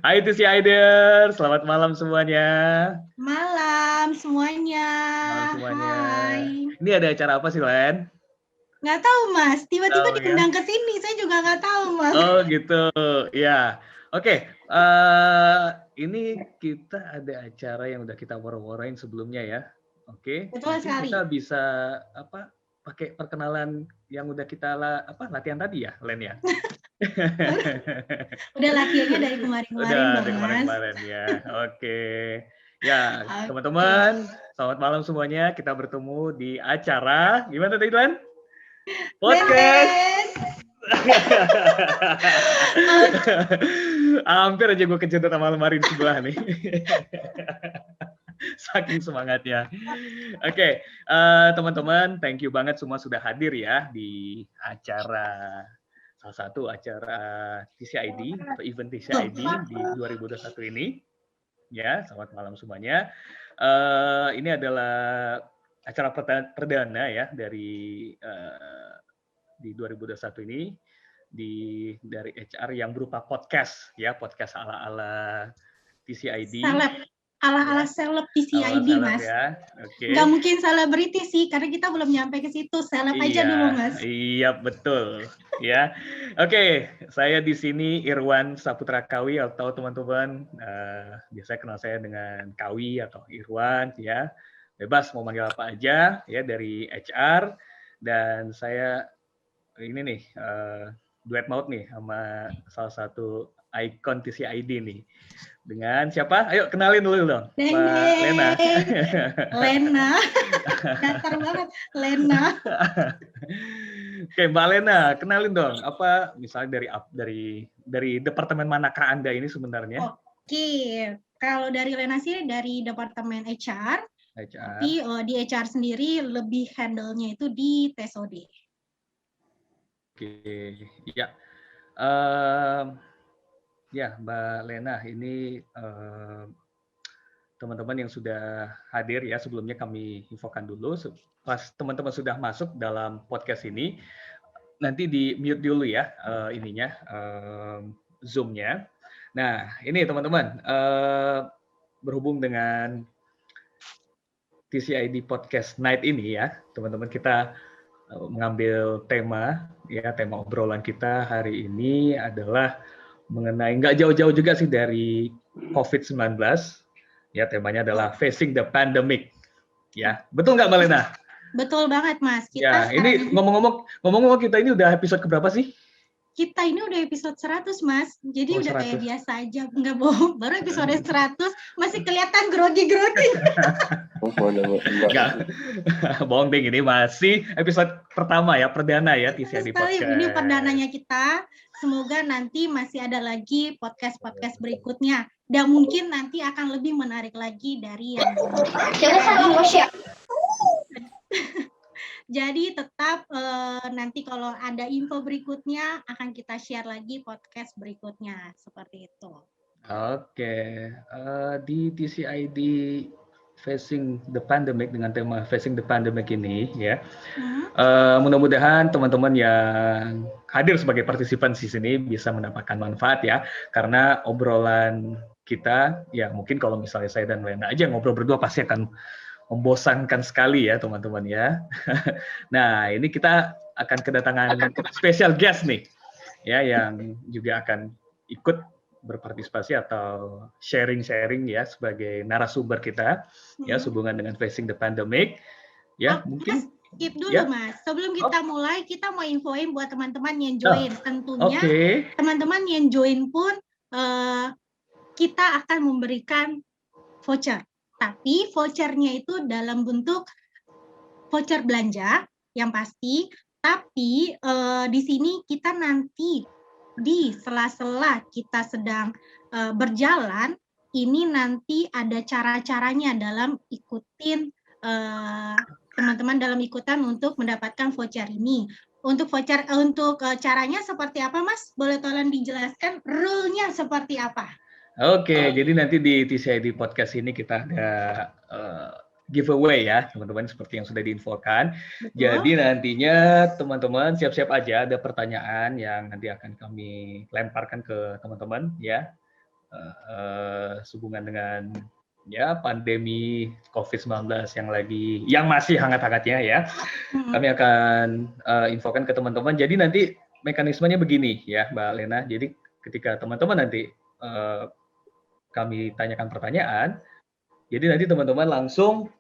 Hai TC Aider, selamat malam semuanya. Malam semuanya. Malam semuanya. Hai. Ini ada acara apa sih, Len? Nggak tahu Mas, tiba-tiba Tahu ya? diundang ke sini. Saya juga nggak tahu Mas. Oh gitu, ya. Oke, eh, ini kita ada acara yang udah kita waro-waroin sebelumnya ya. Oke, Betul mungkin sekali. kita bisa apa? Pakai perkenalan yang udah kita latihan tadi ya, Len ya. Udah latihannya dari kemarin-kemarin Udah dong dari Mas. kemarin-kemarin ya. Oke. Ya, Oke. teman-teman, selamat malam semuanya. Kita bertemu di acara gimana tadi, Lan? Podcast. Beres. Hampir aja gue kejadian sama lemari di sebelah nih. Saking semangatnya. Oke, teman-teman, thank you banget semua sudah hadir ya di acara salah satu acara TCID atau event TCID di 2021 ini. Ya, selamat malam semuanya. Ini adalah acara perdana ya di 2021 ini dari HR yang berupa podcast ya, podcast ala-ala TCID Seleb. Ala-ala ya, seleb ala TCID seleb Mas. ya. Oke. Nggak mungkin selebriti sih, karena kita belum nyampe ke situ. Seleb aja Iya, dulu Mas. iya betul ya. Oke, saya di sini Irwan Saputra Kawi atau teman-teman biasanya kenal saya dengan Kawi atau Irwan ya. Bebas mau manggil apa aja ya dari HR dan saya ini nih duet maut nih sama salah satu ikon TCID nih. Dengan siapa? Ayo kenalin dulu dong, Mbak Lena. Lena. Datar banget, Lena. Oke, Mbak Lena, kenalin dong. Apa misalnya dari departemen manakah Anda ini sebenarnya? Oke, kalau dari Lena sih dari departemen HR, tapi HR. di HR sendiri lebih handle-nya itu di TSOD. Oke, ya. Um, ya, Mbak Lena, ini teman-teman yang sudah hadir ya, sebelumnya kami infokan dulu. Pas teman-teman sudah masuk dalam podcast ini, nanti di mute dulu ya ininya Zoom-nya. Nah, ini teman-teman berhubung dengan TCID Podcast Night ini ya, teman-teman kita mengambil tema obrolan kita hari ini adalah mengenai nggak jauh-jauh juga sih dari COVID-19. Ya, temanya adalah Facing the Pandemic. Ya, betul nggak Mbak Lena? Betul banget Mas. Ya, ini ngomong-ngomong kita ini udah episode keberapa sih? Kita ini udah episode 100 Mas. Jadi udah 100. kayak biasa aja. Nggak bohong, baru episode 100 masih kelihatan grogi-grogi. Enggak. Bohong deh, ini masih episode pertama ya, perdana ya TCID Podcast. Ini perdananya kita. Semoga nanti masih ada lagi podcast-podcast berikutnya. Dan mungkin nanti akan lebih menarik lagi dari yang Jadi tetap nanti kalau ada info berikutnya akan kita share lagi podcast berikutnya seperti itu. Oke, di TCID Facing the Pandemic dengan tema Facing the Pandemic ini ya, mudah-mudahan teman-teman yang hadir sebagai partisipan di sini bisa mendapatkan manfaat ya, karena obrolan kita ya mungkin kalau misalnya saya dan Lena aja ngobrol berdua pasti akan membosankan sekali ya teman-teman ya. Nah ini kita akan kedatangan special guest nih ya yang juga akan ikut berpartisipasi atau sharing-sharing ya sebagai narasumber kita ya sehubungan dengan facing the pandemic ya mungkin skip dulu ya. Mas sebelum kita mulai kita mau infoin buat teman-teman yang join tentunya teman-teman yang join pun kita akan memberikan voucher tapi vouchernya itu dalam bentuk voucher belanja yang pasti tapi di sini kita nanti di sela-sela kita sedang berjalan, ini nanti ada cara-caranya dalam ikutin teman-teman dalam ikutan untuk mendapatkan voucher ini. Untuk voucher untuk caranya seperti apa, Mas? Boleh tolong dijelaskan rule-nya seperti apa? Oke, jadi nanti di TCID Podcast ini kita ada giveaway ya, teman-teman seperti yang sudah diinfokan. Betul. Jadi nantinya teman-teman siap-siap aja ada pertanyaan yang nanti akan kami lemparkan ke teman-teman ya. sehubungan dengan ya pandemi COVID-19 yang masih hangat-hangatnya ya. Kami akan infokan ke teman-teman. Jadi nanti mekanismenya begini ya, Mbak Lena. Jadi ketika teman-teman nanti kami tanyakan pertanyaan, jadi nanti teman-teman langsung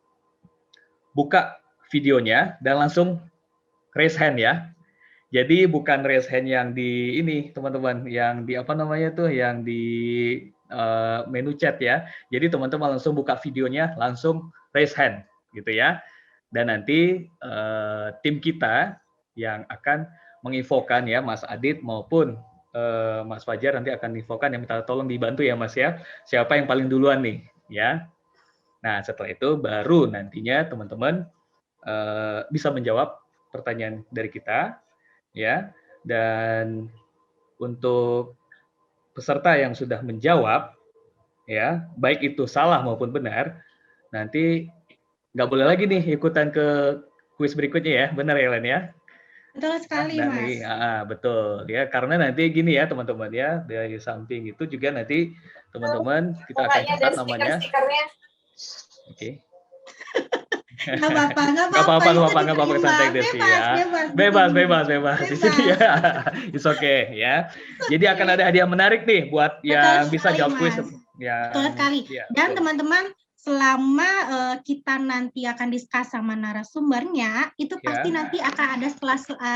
buka videonya dan langsung raise hand ya. Jadi bukan raise hand yang di ini teman-teman, yang di apa namanya tuh, yang di menu chat ya. Jadi teman-teman langsung buka videonya, langsung raise hand gitu ya. Dan nanti tim kita yang akan menginfokan ya, Mas Adit maupun Mas Fajar nanti akan infokan, yang minta tolong dibantu ya Mas ya, siapa yang paling duluan nih ya. Nah setelah itu baru nantinya teman-teman bisa menjawab pertanyaan dari kita ya. Dan untuk peserta yang sudah menjawab ya, baik itu salah maupun benar, nanti nggak boleh lagi nih ikutan ke kuis berikutnya ya, benar ya Len ya? Betul sekali Mas. Betul ya, karena nanti gini ya teman-teman ya, dari samping itu juga nanti teman-teman kita akan catat namanya. Oke. Nggak apa-apa, santai Desi ya. Bebas. Di sini ya. It's okay ya. Jadi akan ada hadiah menarik nih buat yang bisa jawab kuis. Betul sekali. Dan teman-teman, selama kita nanti akan diskus sama narasumbernya, itu pasti nanti akan ada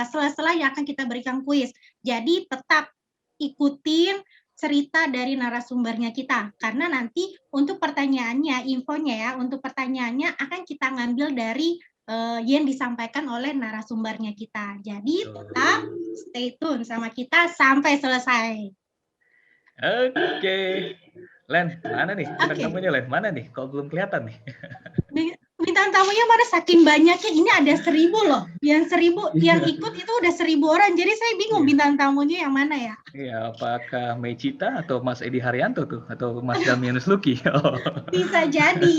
sela-sela yang akan kita berikan kuis. Jadi tetap ikutin cerita dari narasumbernya kita, karena nanti untuk pertanyaannya, infonya ya, untuk pertanyaannya akan kita ngambil dari yang disampaikan oleh narasumbernya kita. Jadi tetap stay tune sama kita sampai selesai. Oke. Len, mana nih? Bintang tamunya Len, mana nih? Kok belum kelihatan nih? Bintang tamunya mana, saking banyaknya, ini ada 1000 loh. Yang 1000 yang ikut itu udah 1000 orang. Jadi saya bingung bintang tamunya yang mana ya? Iya, apakah Mecita atau Mas Edi Haryanto tuh, atau Mas Damianus Luki? Bisa jadi.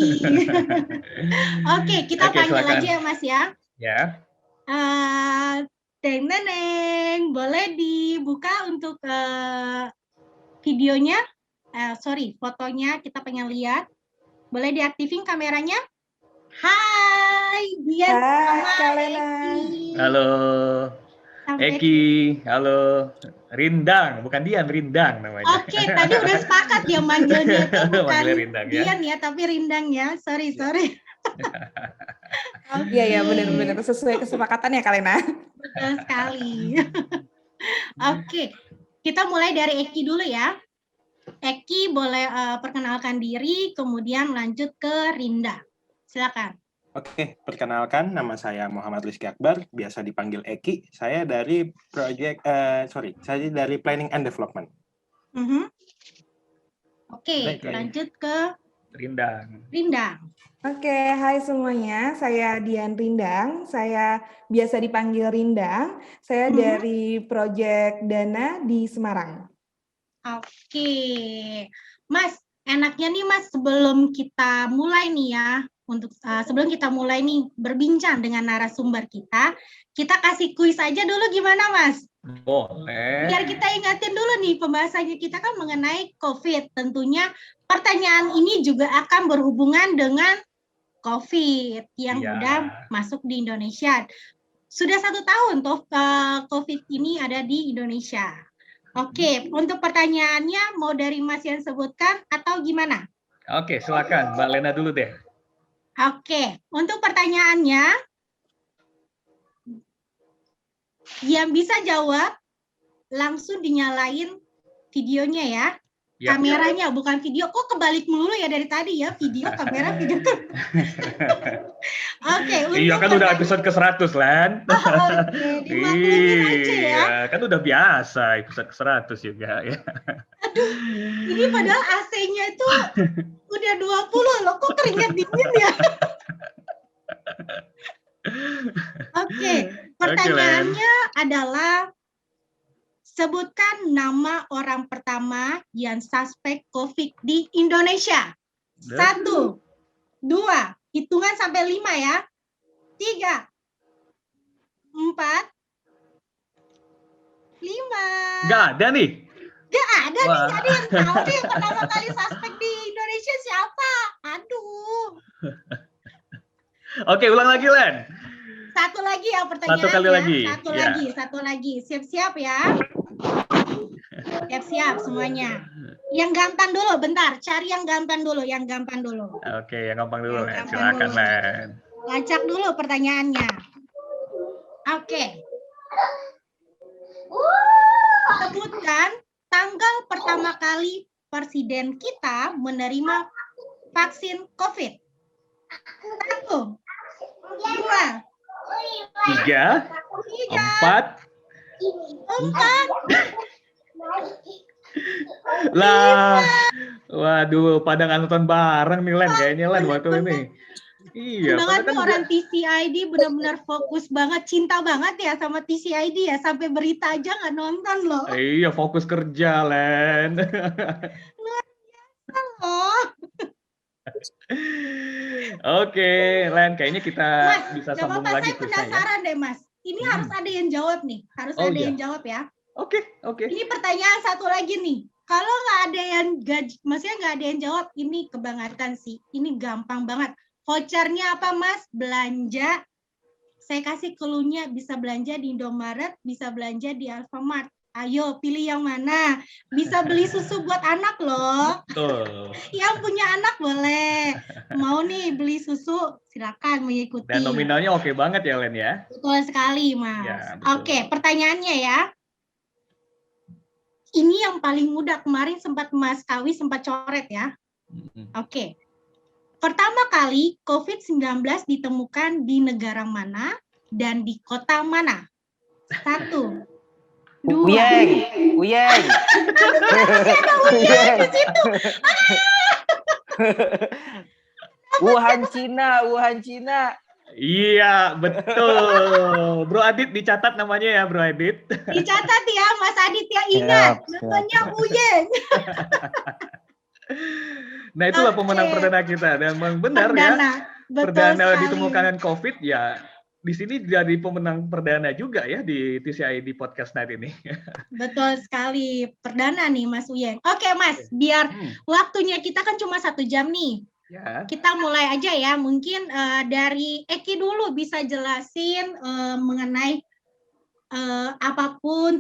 Oke, kita panggil aja ya Mas ya. Ya. Neneng, boleh dibuka untuk videonya? Fotonya kita pengen lihat. Boleh diaktifin kameranya? Hai, Dian sama Eki. Halo. Eki, halo. Rindang, bukan Dian, Rindang namanya. Oke, tadi udah sepakat ya manggilnya itu bukan Rindang, Dian ya, tapi Rindang ya. Sorry. Iya, benar-benar sesuai kesepakatan ya Kalena. Betul sekali. Oke, kita mulai dari Eki dulu ya. Eki boleh perkenalkan diri, kemudian lanjut ke Rinda. Silakan. Oke, perkenalkan, nama saya Muhammad Rizky Akbar, biasa dipanggil Eki. Saya dari dari Planning and Development. Oke, lanjut ke Rindang. Oke, hai semuanya. Saya Dian Rindang. Saya biasa dipanggil Rindang. Saya dari Project Dana di Semarang. Oke, Mas, enaknya nih Mas, sebelum kita mulai nih ya, sebelum kita mulai nih berbincang dengan narasumber kita kasih kuis aja dulu, gimana Mas? Boleh. Biar kita ingatin dulu nih, pembahasannya kita kan mengenai COVID. Tentunya pertanyaan ini juga akan berhubungan dengan COVID yang udah masuk di Indonesia. Sudah 1 tahun toh COVID ini ada di Indonesia. Oke, untuk pertanyaannya mau dari Mas yang sebutkan atau gimana? Oke, silakan Mbak Lena dulu deh. Oke, untuk pertanyaannya yang bisa jawab langsung dinyalain videonya ya. Kameranya bukan video. Kok kebalik mulu ya dari tadi ya, video kamera video. Oke, iya kan udah episode ke-100 Len. Oke, dimaklumin aja ya. Iya, kan udah biasa episode ke-100 juga ya. Aduh, ini padahal AC-nya itu udah 20 loh, kok keringat dingin ya. Oke, pertanyaannya adalah sebutkan nama orang pertama yang suspek COVID di Indonesia. 1, 2, hitungan sampai 5 ya. 3, 4, 5. Nggak ada nih. Gak ada nih, gak ada yang tahu nih pertama kali suspek di Indonesia siapa. Aduh. Oke, ulang lagi, Len. Satu lagi ya pertanyaannya. Satu kali lagi. Satu lagi. Siap-siap ya. Siap-siap semuanya. Yang gampang dulu, bentar. Cari yang gampang dulu. Oke, yang gampang dulu, Len. Silakan, Len. Lacak dulu pertanyaannya. Oke. Sebutkan tanggal pertama kali Presiden kita menerima vaksin COVID. 1, 2, 3, 4. Lah, waduh, pada nggak nonton bareng nih, Len. Kayaknya, Len, waktu ini. Iya, banget nih orang TCID benar-benar fokus banget, cinta banget ya sama TCID ya, sampai berita aja nggak nonton loh. Iya, fokus kerja, Len. Luar biasa loh. Oke, Len, kayaknya kita Mas, bisa sambung lagi. Saya penasaran deh, Mas. Ini harus ada yang jawab nih, yang jawab ya. Oke. Ini pertanyaan satu lagi nih. Kalau nggak ada yang maksudnya nggak ada yang jawab, ini kebangetan sih. Ini gampang banget. Vouchernya apa, Mas? Belanja. Saya kasih clue-nya, bisa belanja di Indomaret, bisa belanja di Alfamart. Ayo, pilih yang mana. Bisa beli susu buat anak loh. Betul. Yang punya anak boleh. Mau nih beli susu, silakan mengikuti. Dan nominalnya oke banget ya, Len ya? Betul sekali, Mas. Ya, oke, pertanyaannya ya. Ini yang paling mudah, kemarin sempat Mas Kawi sempat coret ya. Oke. Pertama kali COVID-19 ditemukan di negara mana dan di kota mana? 1, 2. Uyeng. Uyeng di situ. Wuhan, Cina. Iya, betul. Bro Adit dicatat namanya ya, Bro Adit. Dicatat ya, Mas Adit ya, ingat. Namanya Uyeng. Nah, itulah pemenang perdana kita. Dan memang benar ya, perdana ditemukan COVID ya. Di sini jadi pemenang perdana juga ya di TCID Podcast Night ini. Betul sekali, perdana nih Mas Uyeng. Oke Mas, biar waktunya kita kan cuma 1 jam nih. Ya. Kita mulai aja ya, mungkin dari Eki dulu bisa jelasin mengenai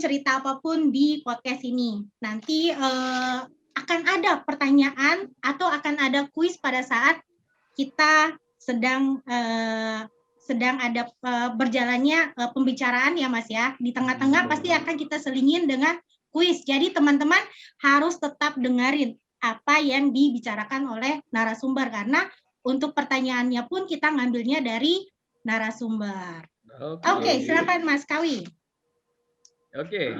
cerita apapun di podcast ini. Nanti akan ada pertanyaan atau akan ada kuis pada saat kita sedang ada berjalannya pembicaraan ya Mas ya. Di tengah-tengah pasti akan kita selingin dengan kuis. Jadi teman-teman harus tetap dengerin apa yang dibicarakan oleh narasumber, karena untuk pertanyaannya pun kita ngambilnya dari narasumber. Oke, silakan Mas Kawi. Oke,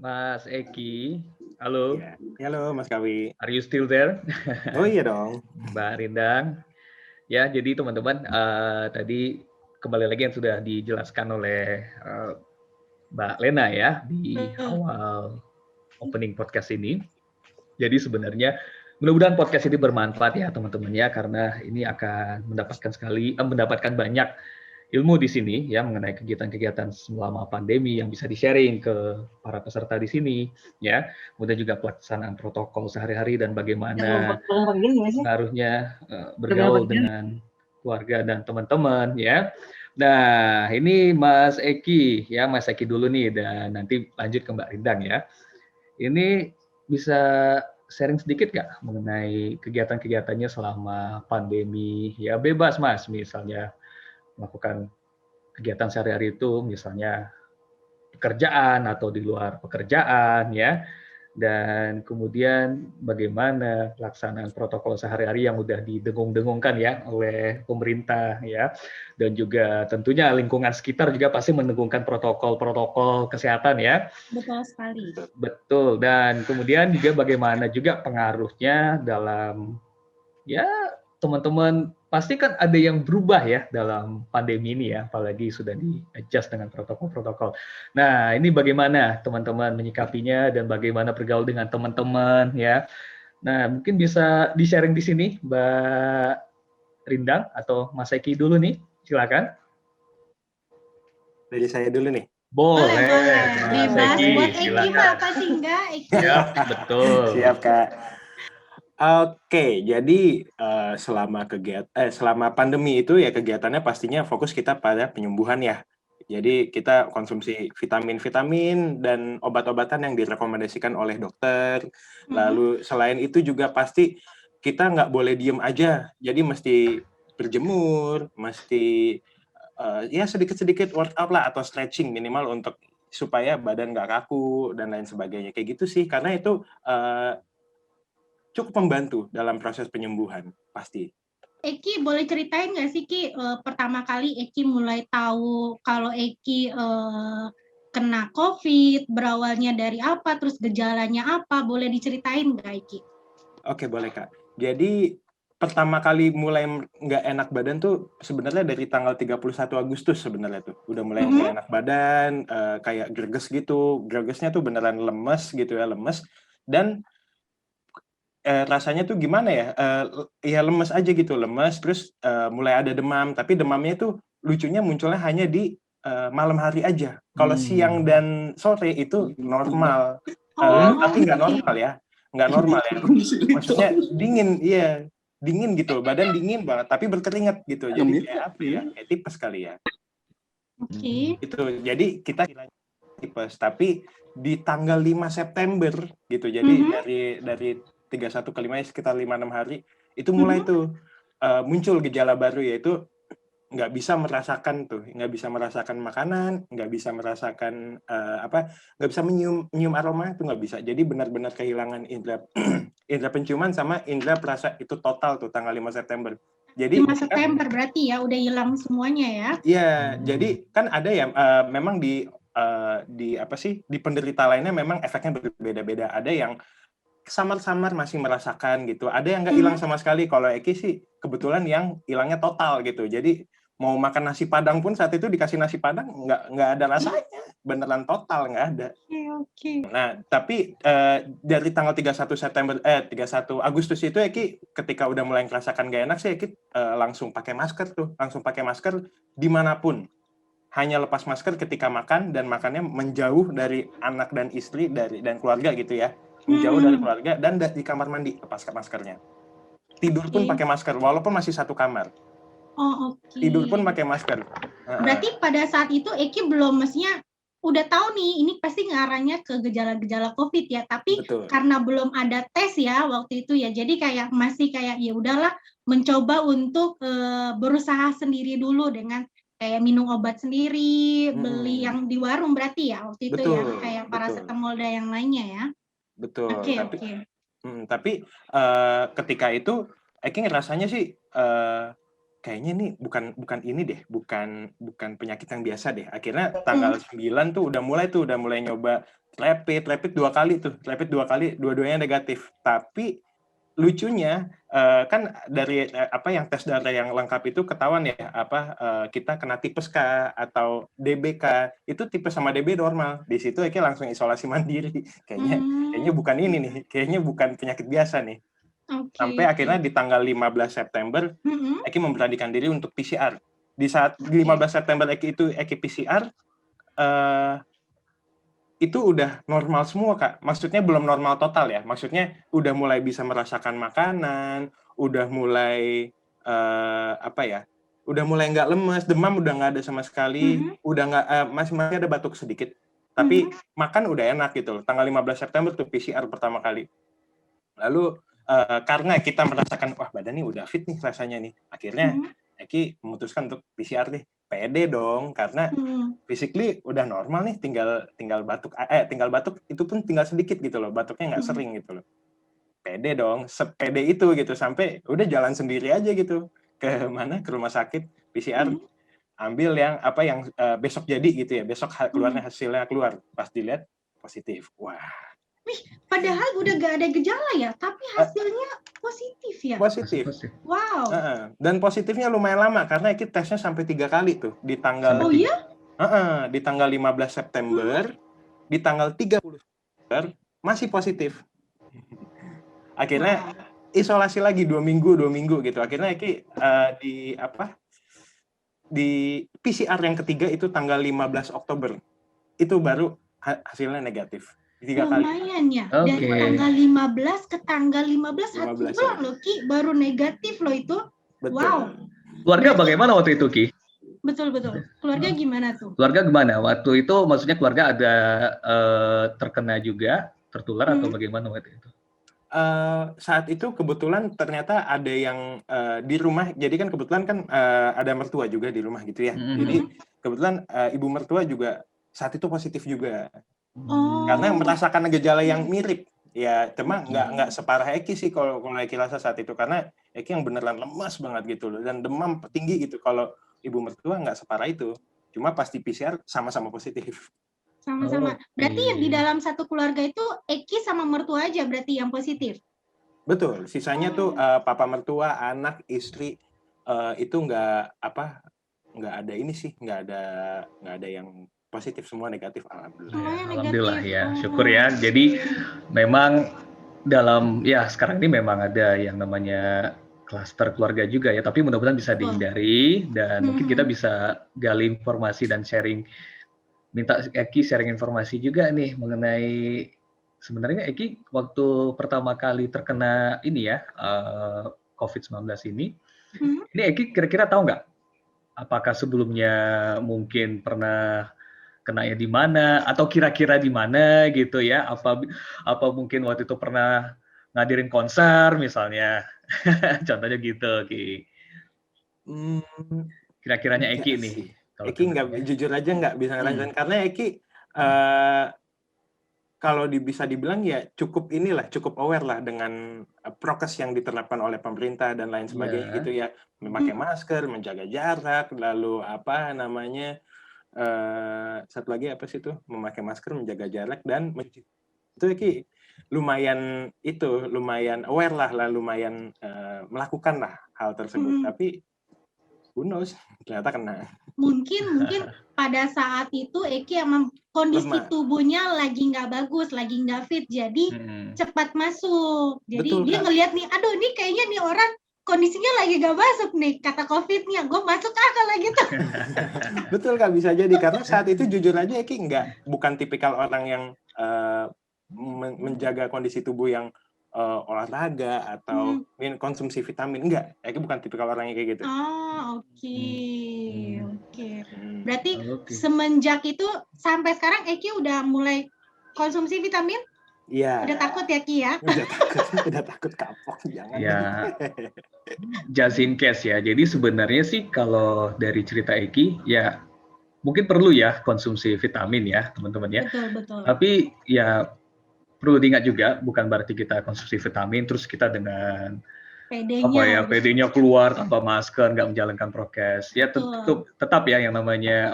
Mas Eki, halo. Halo Mas Kawi. Are you still there? Oh iya dong. Mbak Rindang. Ya, jadi teman-teman tadi kembali lagi yang sudah dijelaskan oleh Mbak Lena ya di awal opening podcast ini. Jadi sebenarnya mudah-mudahan podcast ini bermanfaat ya teman-teman ya, karena ini akan mendapatkan banyak ilmu di sini ya mengenai kegiatan-kegiatan selama pandemi yang bisa di-sharing ke para peserta di sini ya. Kemudian juga pelaksanaan protokol sehari-hari dan bagaimana harusnya bergaul dengan keluarga dan teman-teman ya. Nah, ini Mas Eki ya, Mas Eki dulu nih dan nanti lanjut ke Mbak Rindang ya. Ini bisa sharing sedikit nggak mengenai kegiatan-kegiatannya selama pandemi? Ya bebas Mas, misalnya melakukan kegiatan sehari-hari itu, misalnya pekerjaan atau di luar pekerjaan ya. Dan kemudian bagaimana pelaksanaan protokol sehari-hari yang udah didengung-dengungkan ya oleh pemerintah ya, dan juga tentunya lingkungan sekitar juga pasti mendengungkan protokol kesehatan ya. Betul sekali. Betul, dan kemudian juga bagaimana juga pengaruhnya dalam ya teman-teman pasti kan ada yang berubah ya dalam pandemi ini ya, apalagi sudah di-adjust dengan protokol-protokol. Nah, ini bagaimana teman-teman menyikapinya dan bagaimana bergaul dengan teman-teman ya. Nah, mungkin bisa di-sharing di sini Mbak Rindang atau Mas Eki dulu nih, silakan. Dari saya dulu nih. Boleh. Mas Bebas. Eki, Buat Eki mah silakan. apa sih enggak, Eki? Siap, betul. Siap, Kak. Oke, jadi selama pandemi itu ya kegiatannya pastinya fokus kita pada penyembuhan ya. Jadi kita konsumsi vitamin-vitamin dan obat-obatan yang direkomendasikan oleh dokter. Lalu selain itu juga pasti kita nggak boleh diem aja. Jadi mesti berjemur, mesti ya sedikit-sedikit workout lah atau stretching minimal untuk supaya badan nggak kaku dan lain sebagainya. Kayak gitu sih, karena itu cukup membantu dalam proses penyembuhan, pasti. Eki boleh ceritain nggak sih, Ki, pertama kali Eki mulai tahu kalau Eki kena COVID, berawalnya dari apa, terus gejalanya apa, boleh diceritain nggak, Eki? Oke, boleh, Kak. Jadi, pertama kali mulai nggak enak badan tuh sebenarnya dari tanggal 31 Agustus sebenarnya tuh. Udah mulai nggak enak badan, kayak greges gitu. Gregesnya tuh beneran lemes gitu ya, lemes. Dan rasanya tuh gimana ya, ya lemes aja gitu, lemes, terus mulai ada demam, tapi demamnya tuh lucunya munculnya hanya di malam hari aja. Kalau siang dan sore itu normal, tapi nggak normal ya, nggak normal ya. Maksudnya dingin, iya, dingin gitu, badan dingin banget, tapi berkeringat gitu. Jadi kayak apa ya, kayak tipes kali ya. Oke. Itu, jadi kita tipes, tapi di tanggal 5 September gitu, jadi dari 31 ke 5 ya sekitar 5-6 hari itu mulai tuh muncul gejala baru, yaitu nggak bisa merasakan makanan, nggak bisa merasakan nggak bisa menyium aroma, itu nggak bisa. Jadi benar-benar kehilangan indera indera penciuman sama indera perasa itu total tuh tanggal 5 September. Jadi 5 September berarti ya udah hilang semuanya ya? Iya, jadi kan ada ya memang di penderita lainnya memang efeknya berbeda-beda. Ada yang samar-samar masih merasakan gitu. Ada yang nggak hilang sama sekali. Kalau Eki sih kebetulan yang hilangnya total gitu. Jadi mau makan nasi Padang pun saat itu dikasih nasi Padang nggak ada rasanya. Beneran total nggak ada. Oke. Nah, tapi dari tanggal 31 Agustus itu Eki ketika udah mulai merasakan gak enak sih Eki langsung pakai masker tuh. Langsung pakai masker dimanapun. Hanya lepas masker ketika makan dan makannya menjauh dari anak dan istri dan keluarga gitu ya. Menjauh dari keluarga dan di kamar mandi lepas maskernya. Tidur pun pakai masker walaupun masih satu kamar. Oh, oke. Tidur pun pakai masker. Berarti pada saat itu Eki belum, maksudnya udah tahu nih ini pasti ngarahnya ke gejala-gejala COVID ya, tapi Betul. karena belum ada tes ya waktu itu ya, jadi kayak masih kayak ya udahlah mencoba untuk berusaha sendiri dulu dengan kayak minum obat sendiri, beli yang di warung berarti ya waktu itu ya, kayak paracetamol dan yang lainnya ya. Betul. Oke. Tapi ketika itu Eki ngerasanya sih kayaknya nih bukan ini deh, bukan penyakit yang biasa deh. Akhirnya tanggal 9 tuh udah mulai nyoba rapid 2 kali tuh. Rapid 2 kali, dua-duanya negatif. Tapi lucunya kan dari yang tes darah yang lengkap itu ketahuan ya kita kena tipes K atau DBK. Itu tipes sama DB normal. Di situ Eki langsung isolasi mandiri. Kayaknya bukan ini nih, kayaknya bukan penyakit biasa nih. Sampai akhirnya di tanggal 15 September Eki memberanikan diri untuk PCR. Di saat 15 September Eki PCR itu udah normal semua, Kak. Maksudnya belum normal total ya. Maksudnya udah mulai bisa merasakan makanan, udah mulai udah mulai nggak lemes, demam udah nggak ada sama sekali, udah nggak masih ada batuk sedikit. Tapi makan udah enak gitu. Tanggal 15 September tuh PCR pertama kali. Lalu karena kita merasakan wah badan ini udah fit nih rasanya nih. Akhirnya Eki memutuskan untuk PCR deh. Pede dong karena physically udah normal nih, tinggal batuk itu pun tinggal sedikit gitu loh, batuknya nggak sering gitu loh. Pede dong, sepede itu gitu, sampai udah jalan sendiri aja gitu ke rumah sakit PCR, ambil yang besok jadi gitu ya, besok hasilnya keluar, pas dilihat positif. Wah. Padahal udah gak ada gejala ya, tapi hasilnya positif ya? Positif. Wow. Dan positifnya lumayan lama, karena Eki tesnya sampai 3 kali tuh. Di tanggal di tanggal 15 September, di tanggal 30 September, masih positif. Akhirnya isolasi lagi 2 minggu gitu. Akhirnya Eki di PCR yang ketiga itu tanggal 15 Oktober. itu baru hasilnya negatif. 3 kali. Lumayan ya. Dari tanggal 15 ke tanggal 15 1 bulan loh Ki, baru negatif loh itu. Betul. Wow. Keluarga bagaimana waktu itu Ki? Betul. Keluarga gimana tuh? Keluarga gimana? Waktu itu maksudnya keluarga ada terkena juga, tertular atau bagaimana waktu itu? Saat itu kebetulan ternyata ada yang di rumah, jadi kan kebetulan kan ada mertua juga di rumah gitu ya. Jadi kebetulan ibu mertua juga saat itu positif juga. Karena merasakan gejala yang mirip. Ya, cuma nggak separah Eki sih kalau Eki rasa saat itu. Karena Eki yang beneran lemas banget gitu loh. Dan demam tinggi gitu. Kalau ibu mertua nggak separah itu. Cuma pasti PCR sama-sama positif. Sama-sama. Berarti yang di dalam satu keluarga itu Eki sama mertua aja berarti yang positif? Betul. Sisanya tuh papa mertua, anak, istri, itu nggak ada ini sih. Nggak ada yang positif, semua negatif, alhamdulillah. Alhamdulillah ya, syukur ya. Jadi memang sekarang ini memang ada yang namanya klaster keluarga juga ya, tapi mudah-mudahan bisa dihindari dan mungkin kita bisa gali informasi dan sharing. Minta Eki sharing informasi juga nih mengenai sebenarnya Eki waktu pertama kali terkena ini ya COVID-19 ini Eki kira-kira tahu nggak? Apakah sebelumnya mungkin pernah kenanya di mana atau kira-kira di mana gitu ya? Apa mungkin waktu itu pernah ngadirin konser misalnya? Contohnya gitu, Ki. Kira-kiranya Eki nih. Eki nggak, jujur aja nggak bisa ngerasain karena Eki kalau bisa dibilang ya cukup aware lah dengan prokes yang diterapkan oleh pemerintah dan lain sebagainya gitu ya, memakai masker, menjaga jarak, lalu satu lagi apa sih itu, memakai masker, menjaga jarak, dan itu Eki lumayan aware lah lumayan melakukan lah hal tersebut. Tapi who knows, ternyata kena. Mungkin pada saat itu Eki emang kondisi tubuhnya lagi nggak bagus, lagi nggak fit, jadi cepat masuk. Jadi betul, dia ngelihat nih, aduh ini kayaknya nih orang kondisinya lagi gak masuk nih, kata COVID-nya, gue masuk kalau gitu. Betul Kak, bisa jadi. Karena saat itu jujur aja Eki bukan tipikal orang yang menjaga kondisi tubuh yang olahraga atau konsumsi vitamin. Enggak, Eki bukan tipikal orang yang kayak gitu. Oke. Berarti semenjak itu sampai sekarang Eki udah mulai konsumsi vitamin? Iya. Udah takut ya Ki ya? Udah takut kapok, jangan. Ya, just in case ya. Jadi sebenarnya sih kalau dari cerita Eki ya mungkin perlu ya konsumsi vitamin ya teman-teman ya. Betul. Tapi ya perlu diingat juga bukan berarti kita konsumsi vitamin terus kita dengan PD-nya keluar tanpa masker, nggak menjalankan prokes. Ya tetap ya yang namanya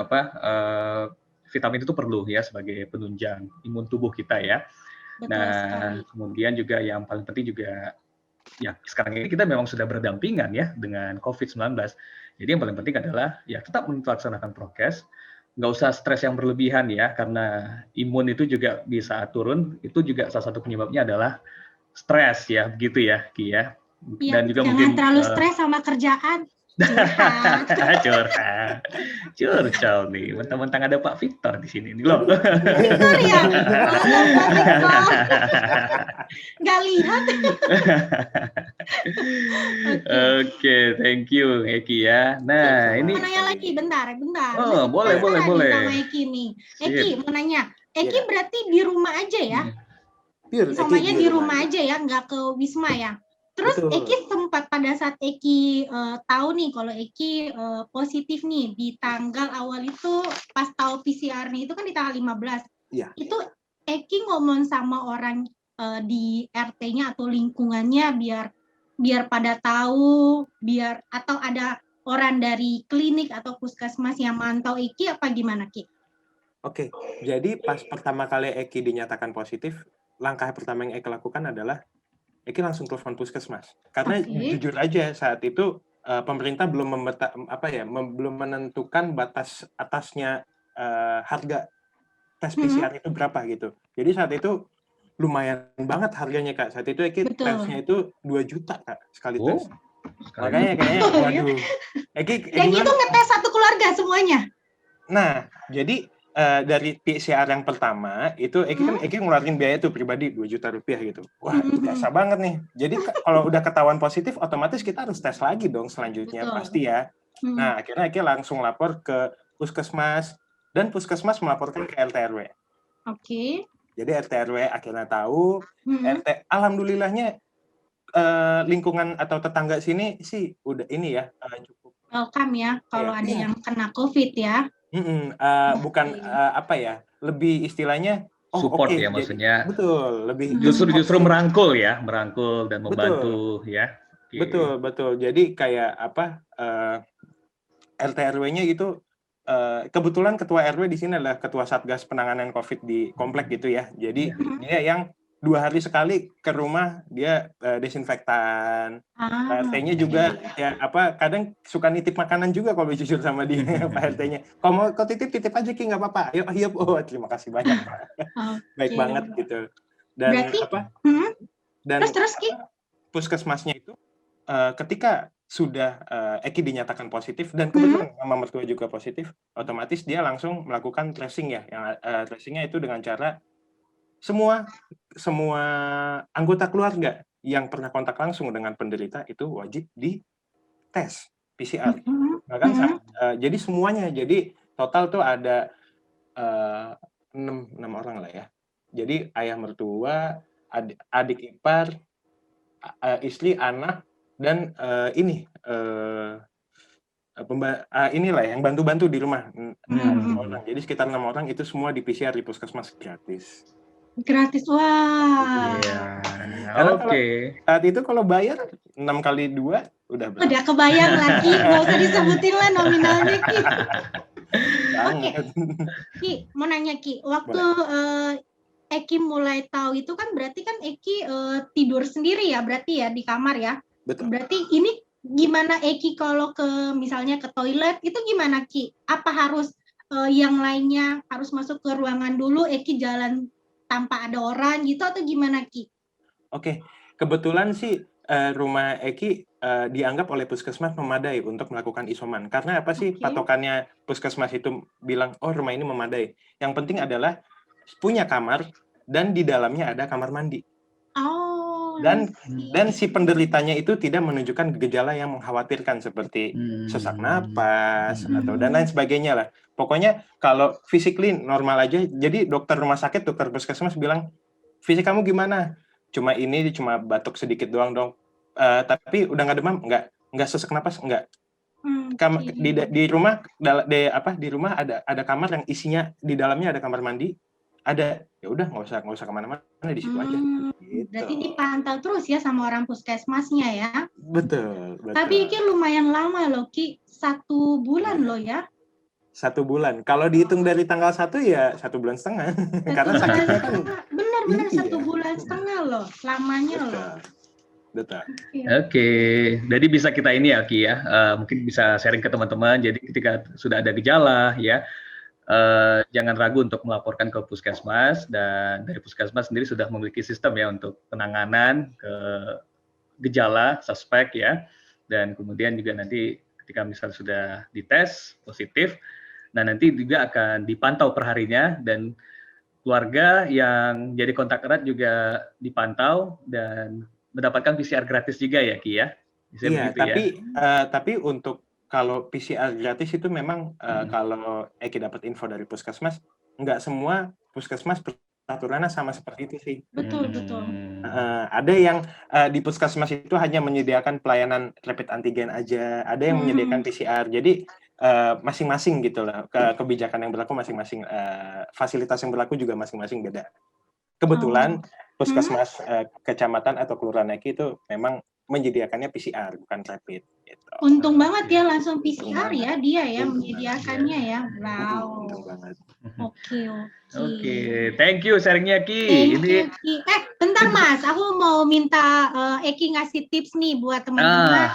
vitamin itu perlu ya sebagai penunjang imun tubuh kita ya. Betul, kemudian juga yang paling penting juga ya sekarang ini kita memang sudah berdampingan ya dengan COVID-19. Jadi yang paling penting adalah ya tetap melaksanakan prokes, nggak usah stres yang berlebihan ya karena imun itu juga bisa turun. Itu juga salah satu penyebabnya adalah stres ya, begitu ya Ki ya. Dan juga jangan mungkin terlalu stres sama kerjaan. Curcol nih, mentang-mentang ada Pak Victor di sini nih loh. Victor ya, nggak lihat. Oke, thank you Eki ya. Nah ini. Mau nanya lagi, bentar. Oh, boleh. Sama Eki nih. Eki mau nanya, Eki berarti di rumah aja ya? Isolasinya di rumah aja ya, nggak ke Wisma ya? Terus betul. Eki sempat pada saat Eki tahu nih kalau Eki positif nih di tanggal awal itu pas tahu PCR-nya itu kan di tanggal 15. Iya. Itu Eki ngomong sama orang di RT-nya atau lingkungannya biar pada tahu, atau ada orang dari klinik atau puskesmas yang mantau Eki apa gimana Ki? Oke, jadi pas pertama kali Eki dinyatakan positif, langkah pertama yang Eki lakukan adalah Eki langsung telepon puskesmas. Karena jujur aja saat itu pemerintah belum menentukan batas atasnya harga tes PCR itu berapa gitu. Jadi saat itu lumayan banget harganya Kak. Saat itu Eki tesnya itu 2 juta Kak sekali tes. Makanya kayaknya waduh. Dan itu ngetes satu keluarga semuanya? Nah, jadi dari PCR yang pertama itu Eki ngeluarin biaya tuh pribadi 2 juta rupiah gitu. Wah, itu biasa banget nih. Jadi kalau udah ketahuan positif, otomatis kita harus tes lagi dong selanjutnya. Betul. Pasti ya. Nah, akhirnya Eki langsung lapor ke puskesmas dan puskesmas melaporkan ke RT RW. Oke. Jadi RT RW akhirnya tahu. RT, alhamdulillahnya lingkungan atau tetangga sini sih udah ini ya cukup welcome ya kalau ada yang kena COVID ya. Bukan apa ya, lebih istilahnya support ya maksudnya. Betul, lebih justru merangkul dan membantu ya. Betul. Jadi kayak apa RT RW-nya gitu kebetulan ketua RW di sini adalah ketua Satgas penanganan COVID di komplek gitu ya. Jadi dia yang 2 hari sekali ke rumah dia desinfektan. RT-nya juga ya apa kadang suka nitip makanan juga kalau jujur sama dia Pak RT-nya. Kalau mau kau titip aja Ki nggak apa-apa. Ayo. Oh, terima kasih banyak Pak. Baik banget gitu. Dan berarti, dan terus Ki puskesmasnya itu ketika sudah Eki dinyatakan positif dan kebetulan mama mertua juga positif, otomatis dia langsung melakukan tracing ya. Yang tracingnya itu dengan cara semua anggota keluarga yang pernah kontak langsung dengan penderita itu wajib dites PCR. Bahkan jadi semuanya. Jadi total tuh ada 6 orang lah ya. Jadi ayah mertua, adik ipar, istri, anak, dan inilah yang bantu-bantu di rumah. Orang. Jadi sekitar 6 orang itu semua di PCR di puskesmas gratis. Wah. Oke. Saat itu kalau bayar 6 kali 2 udah berapa? Udah kebayang lagi, nggak usah disebutin lah nominalnya Ki. Oke. Ki, mau nanya Ki, waktu Eki mulai tahu itu kan berarti kan Eki tidur sendiri ya berarti ya di kamar ya. Betul. Berarti ini gimana Eki kalau misalnya ke toilet itu gimana Ki? Apa harus yang lainnya harus masuk ke ruangan dulu, Eki jalan tanpa ada orang gitu atau gimana Ki? Oke, kebetulan sih rumah Eki dianggap oleh puskesmas memadai untuk melakukan isoman. Karena apa sih patokannya puskesmas itu bilang, oh rumah ini memadai. Yang penting adalah punya kamar dan di dalamnya ada kamar mandi. Dan si penderitanya itu tidak menunjukkan gejala yang mengkhawatirkan seperti sesak napas atau dan lain sebagainya lah. Pokoknya kalau physically normal aja. Jadi dokter rumah sakit, dokter puskesmas bilang, fisik kamu gimana? Cuma batuk sedikit doang dong. Tapi udah nggak demam? Nggak sesak napas? Nggak. Di rumah ada kamar yang isinya di dalamnya ada kamar mandi. Ada, ya udah nggak usah kemana-mana di situ aja. Gitu. Berarti dipantau terus ya sama orang puskesmasnya ya. Betul. Tapi Ki lumayan lama loh Ki, 1 bulan loh ya. 1 bulan. Kalau dihitung dari tanggal 1 ya 1 bulan setengah. Karena sakitnya kan. Benar 1 bulan setengah loh, lamanya loh. Betul. Oke. Jadi bisa kita ini ya Ki ya, mungkin bisa sharing ke teman-teman. Jadi ketika sudah ada gejala ya, jangan ragu untuk melaporkan ke puskesmas, dan dari puskesmas sendiri sudah memiliki sistem ya untuk penanganan ke gejala suspek ya, dan kemudian juga nanti ketika misalnya sudah dites positif, nah nanti juga akan dipantau perharinya dan keluarga yang jadi kontak erat juga dipantau dan mendapatkan PCR gratis juga ya Ki ya. Iya, tapi untuk kalau PCR gratis itu memang kalau Eki dapat info dari puskesmas, nggak semua puskesmas peraturannya sama seperti itu sih. Betul. Ada yang di puskesmas itu hanya menyediakan pelayanan rapid antigen aja, ada yang menyediakan PCR. Jadi masing-masing gitu lah, kebijakan yang berlaku masing-masing, fasilitas yang berlaku juga masing-masing beda. Kebetulan puskesmas kecamatan atau kelurahan Eki itu memang menyediakannya PCR bukan rapid. Gitu. Untung banget ya langsung PCR ya dia ya menyediakannya ya. Wow. Untung banget. Oke. Thank you sharingnya Ki. Thank you, Ki. Bentar Mas, aku mau minta Eki ngasih tips nih buat teman-teman.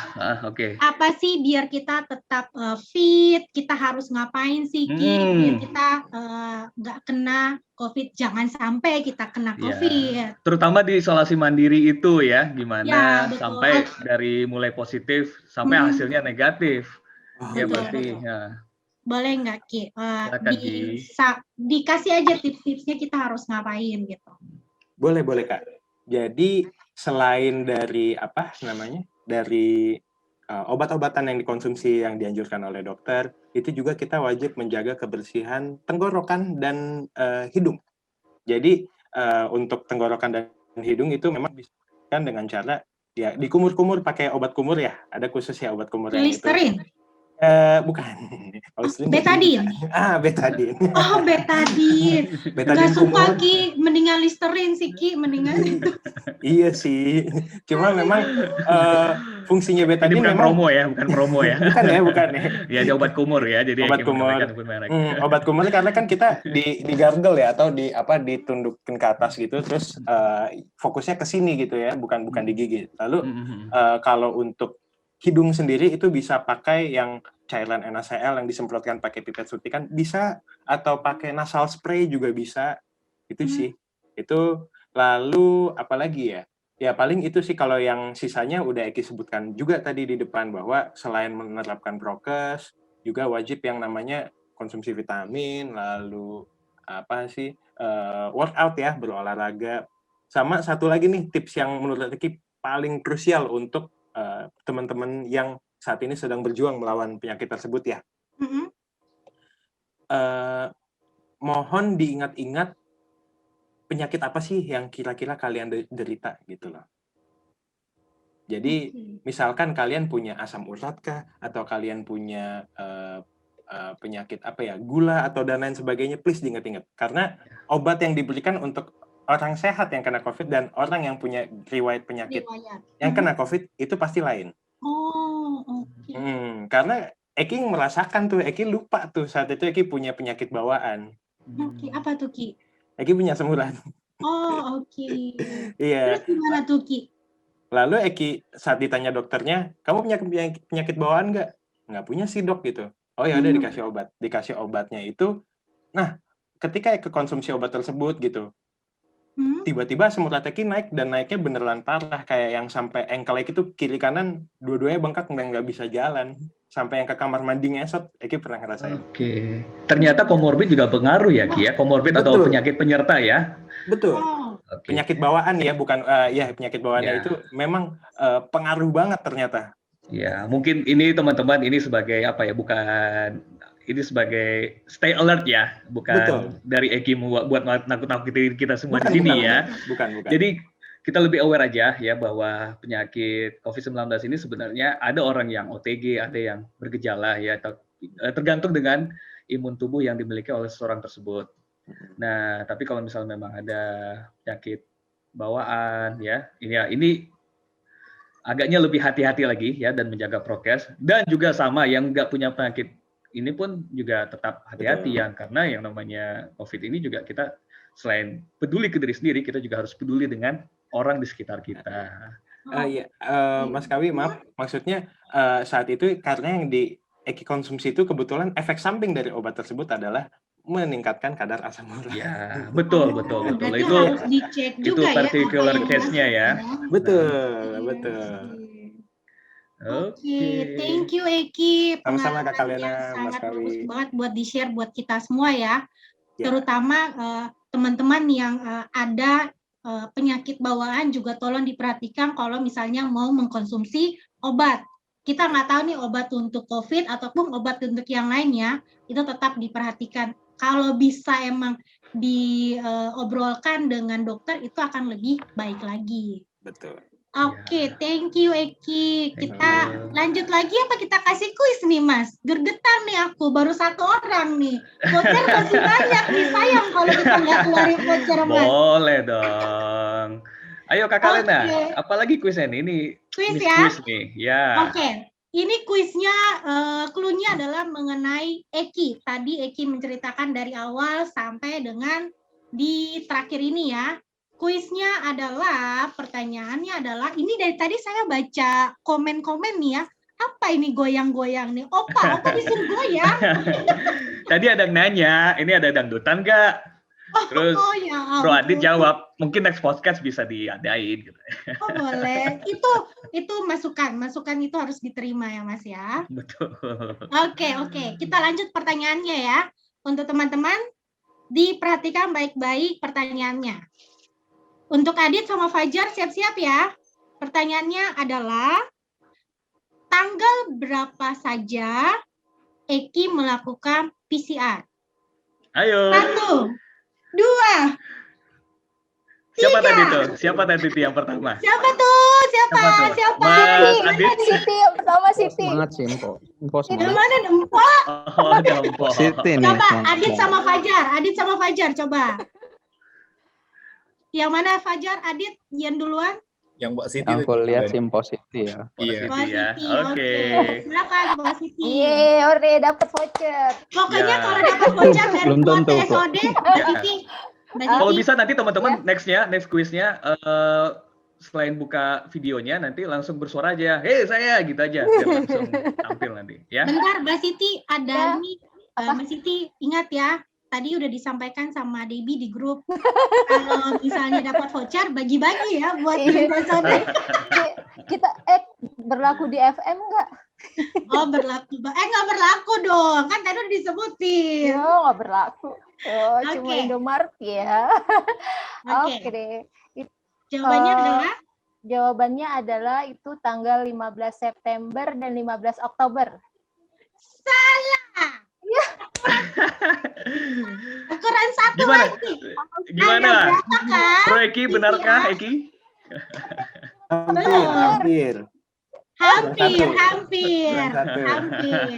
Apa sih biar kita tetap fit? Kita harus ngapain sih Ki? Biar kita nggak kena COVID, jangan sampai kita kena COVID. Ya, terutama di isolasi mandiri itu ya, gimana sampai dari mulai positif sampai hasilnya negatif. Ya berarti ya. boleh nggak Ki? Silakan, Ki. Dikasih aja tips-tipsnya kita harus ngapain gitu. Boleh Kak. Jadi selain dari dari obat-obatan yang dikonsumsi yang dianjurkan oleh dokter, itu juga kita wajib menjaga kebersihan tenggorokan dan hidung. Jadi untuk tenggorokan dan hidung itu memang bisa dengan cara ya dikumur-kumur pakai obat kumur ya. Ada khusus ya obat kumur yang itu. Listerin? Bukan. Betadine. Betadine. Oh, betadine. Betadine Gak suka kumur. Ki, mendingan Listerin sih Ki, mendingan itu. Iya sih. Cuma memang fungsinya betadine ini bukan memang promo ya, bukan promo ya. bukan ya. Ya, ada obat kumur ya. Jadi obat kumur. Obat kumur karena kan kita di gargle ya atau ditundukin ke atas gitu, terus fokusnya ke sini gitu ya, bukan digigit. Lalu kalau untuk hidung sendiri itu bisa pakai yang cairan NaCl yang disemprotkan pakai pipet suntikan bisa, atau pakai nasal spray juga bisa. Itu sih. Itu lalu apalagi ya? Ya paling itu sih, kalau yang sisanya udah Eki sebutkan juga tadi di depan, bahwa selain menerapkan prokes juga wajib yang namanya konsumsi vitamin, lalu workout ya, berolahraga. Sama satu lagi nih tips yang menurut Eki paling krusial untuk teman-teman yang saat ini sedang berjuang melawan penyakit tersebut ya. Mohon diingat-ingat penyakit apa sih yang kira-kira kalian derita gitu loh. Jadi misalkan kalian punya asam urat kah, atau kalian punya penyakit gula atau dan lain sebagainya, please diingat-ingat. Karena obat yang diberikan untuk orang sehat yang kena COVID dan orang yang punya riwayat penyakit yang kena COVID itu pasti lain. Oh, oke. Karena Eki merasakan tuh, Eki lupa tuh saat itu Eki punya penyakit bawaan. Oke, apa tuh Ki? Eki punya asam urat. Oh, oke. Iya. Terus gimana tuh Ki? Lalu Eki saat ditanya dokternya, kamu punya penyakit bawaan nggak? Nggak punya sih dok gitu. Oh ya udah, dikasih obatnya itu. Nah, ketika Eki konsumsi obat tersebut gitu, tiba-tiba asam urat Eki naik, dan naiknya beneran parah, kayak yang sampai ankle Eki tuh kiri kanan dua-duanya bengkak dan nggak bisa jalan, sampai yang ke kamar mandi ngesot. Eki pernah ngerasain. Oke. Ternyata komorbid juga pengaruh ya Ki ya, komorbid atau penyakit penyerta ya. Betul. Penyakit bawaan ya, bukan penyakit bawaannya itu memang pengaruh banget ternyata. Ya, mungkin ini teman-teman ini sebagai bukan ini sebagai stay alert ya, bukan dari Eki buat nakut-nakutin kita semua di sini ya. Bukan. Jadi kita lebih aware aja ya bahwa penyakit COVID-19 ini sebenarnya ada orang yang OTG, ada yang bergejala ya, atau tergantung dengan imun tubuh yang dimiliki oleh seseorang tersebut. Nah, tapi kalau misalnya memang ada penyakit bawaan ya, ini agaknya lebih hati-hati lagi ya, dan menjaga prokes. Dan juga sama yang nggak punya penyakit ini pun juga tetap hati-hati ya, karena yang namanya COVID ini juga kita selain peduli ke diri sendiri, kita juga harus peduli dengan orang di sekitar kita. Mas Kawi, maaf, maksudnya saat itu karena yang di Eki konsumsi itu kebetulan efek samping dari obat tersebut adalah meningkatkan kadar asam urat. Ya, betul. Berarti harus dicek juga ya. Itu particular case-nya ya. Betul. Oke, thank you Eki. Sama-sama Kak Kalena, Mas sangat Kawi. bagus banget buat di-share buat kita semua ya. Terutama teman-teman yang ada penyakit bawaan juga tolong diperhatikan kalau misalnya mau mengkonsumsi obat. Kita nggak tahu nih obat untuk COVID ataupun obat untuk yang lainnya, itu tetap diperhatikan. Kalau bisa emang diobrolkan dengan dokter, itu akan lebih baik lagi. Betul. Oke, thank you Eki. Kita lanjut lagi apa kita kasih kuis nih Mas? Gergetan nih aku, baru satu orang nih. Voucher masih banyak nih, sayang kalau kita nggak keluarin voucher Mas. Boleh dong. Ayo Kak Kalena, apalagi kuisnya nih? Ini kuis ya? Kuis nih, ya. Oke. Ini kuisnya, clue-nya adalah mengenai Eki. Tadi Eki menceritakan dari awal sampai dengan di terakhir ini ya. Kuisnya adalah, pertanyaannya adalah, ini dari tadi saya baca komen-komen nih ya. Apa ini goyang-goyang nih? Opa disuruh goyang. Tadi ada yang nanya, ini ada dangdutan nggak? Terus Oh ya Bro Adit ampun. jawab, mungkin next podcast bisa diadain gitu. Oh boleh. Itu masukan itu harus diterima ya Mas ya. Betul. Oke. Kita lanjut pertanyaannya ya. Untuk teman-teman diperhatikan baik-baik pertanyaannya. Untuk Adit sama Fajar siap-siap ya. Pertanyaannya adalah tanggal berapa saja Eki melakukan PCR? Ayo. 1, 2, Siapa 3. tadi tuh? Siapa tadi tuh yang pertama? Siapa tuh? Siapa? Mas Adit. Siti yang pertama Siti. Semangat sih, Empo. Empo Itu semangat. mana Empok? Oh, ada Empok. Siti nih. Coba semangat. Adit sama Fajar coba. Yang mana Fajar? Adit yang duluan? Yang Mbak Siti Yang aku tadi. lihat sih Siti ya. Iya. Mbak Siti ya. Siti. Oke. Silakan Mbak Siti. Iya, ore dapat voucher. Pokoknya Ya. kalau dapat voucher dari Belum buat tentu, kok. TSOD, Mbak Siti. Mbak Kalau Siti. bisa nanti teman-teman next quiznya selain buka videonya nanti langsung bersuara aja. Hei saya gitu aja biar langsung tampil nanti ya. Bentar Mbak Siti ada Ya. ini. Mbak Siti ingat ya. Tadi udah disampaikan sama Debbie di grup. Kalau misalnya dapat voucher, bagi-bagi ya buat Iya. TSOD. Kita berlaku di FM enggak? Oh berlaku. Nggak berlaku dong. Kan tadi udah disebutin. Yo, enggak berlaku. Oh, cuma Oke. Indomaret ya. Oke. Oke deh. Jawabannya adalah Jawabannya adalah itu tanggal 15 September dan 15 Oktober. salah. Ukuran satu Gimana? lagi. Gimana? Ada berapa kan? Bro Eki benarkah Eki? Hampir. Hampir. Kurang satu. Hampir.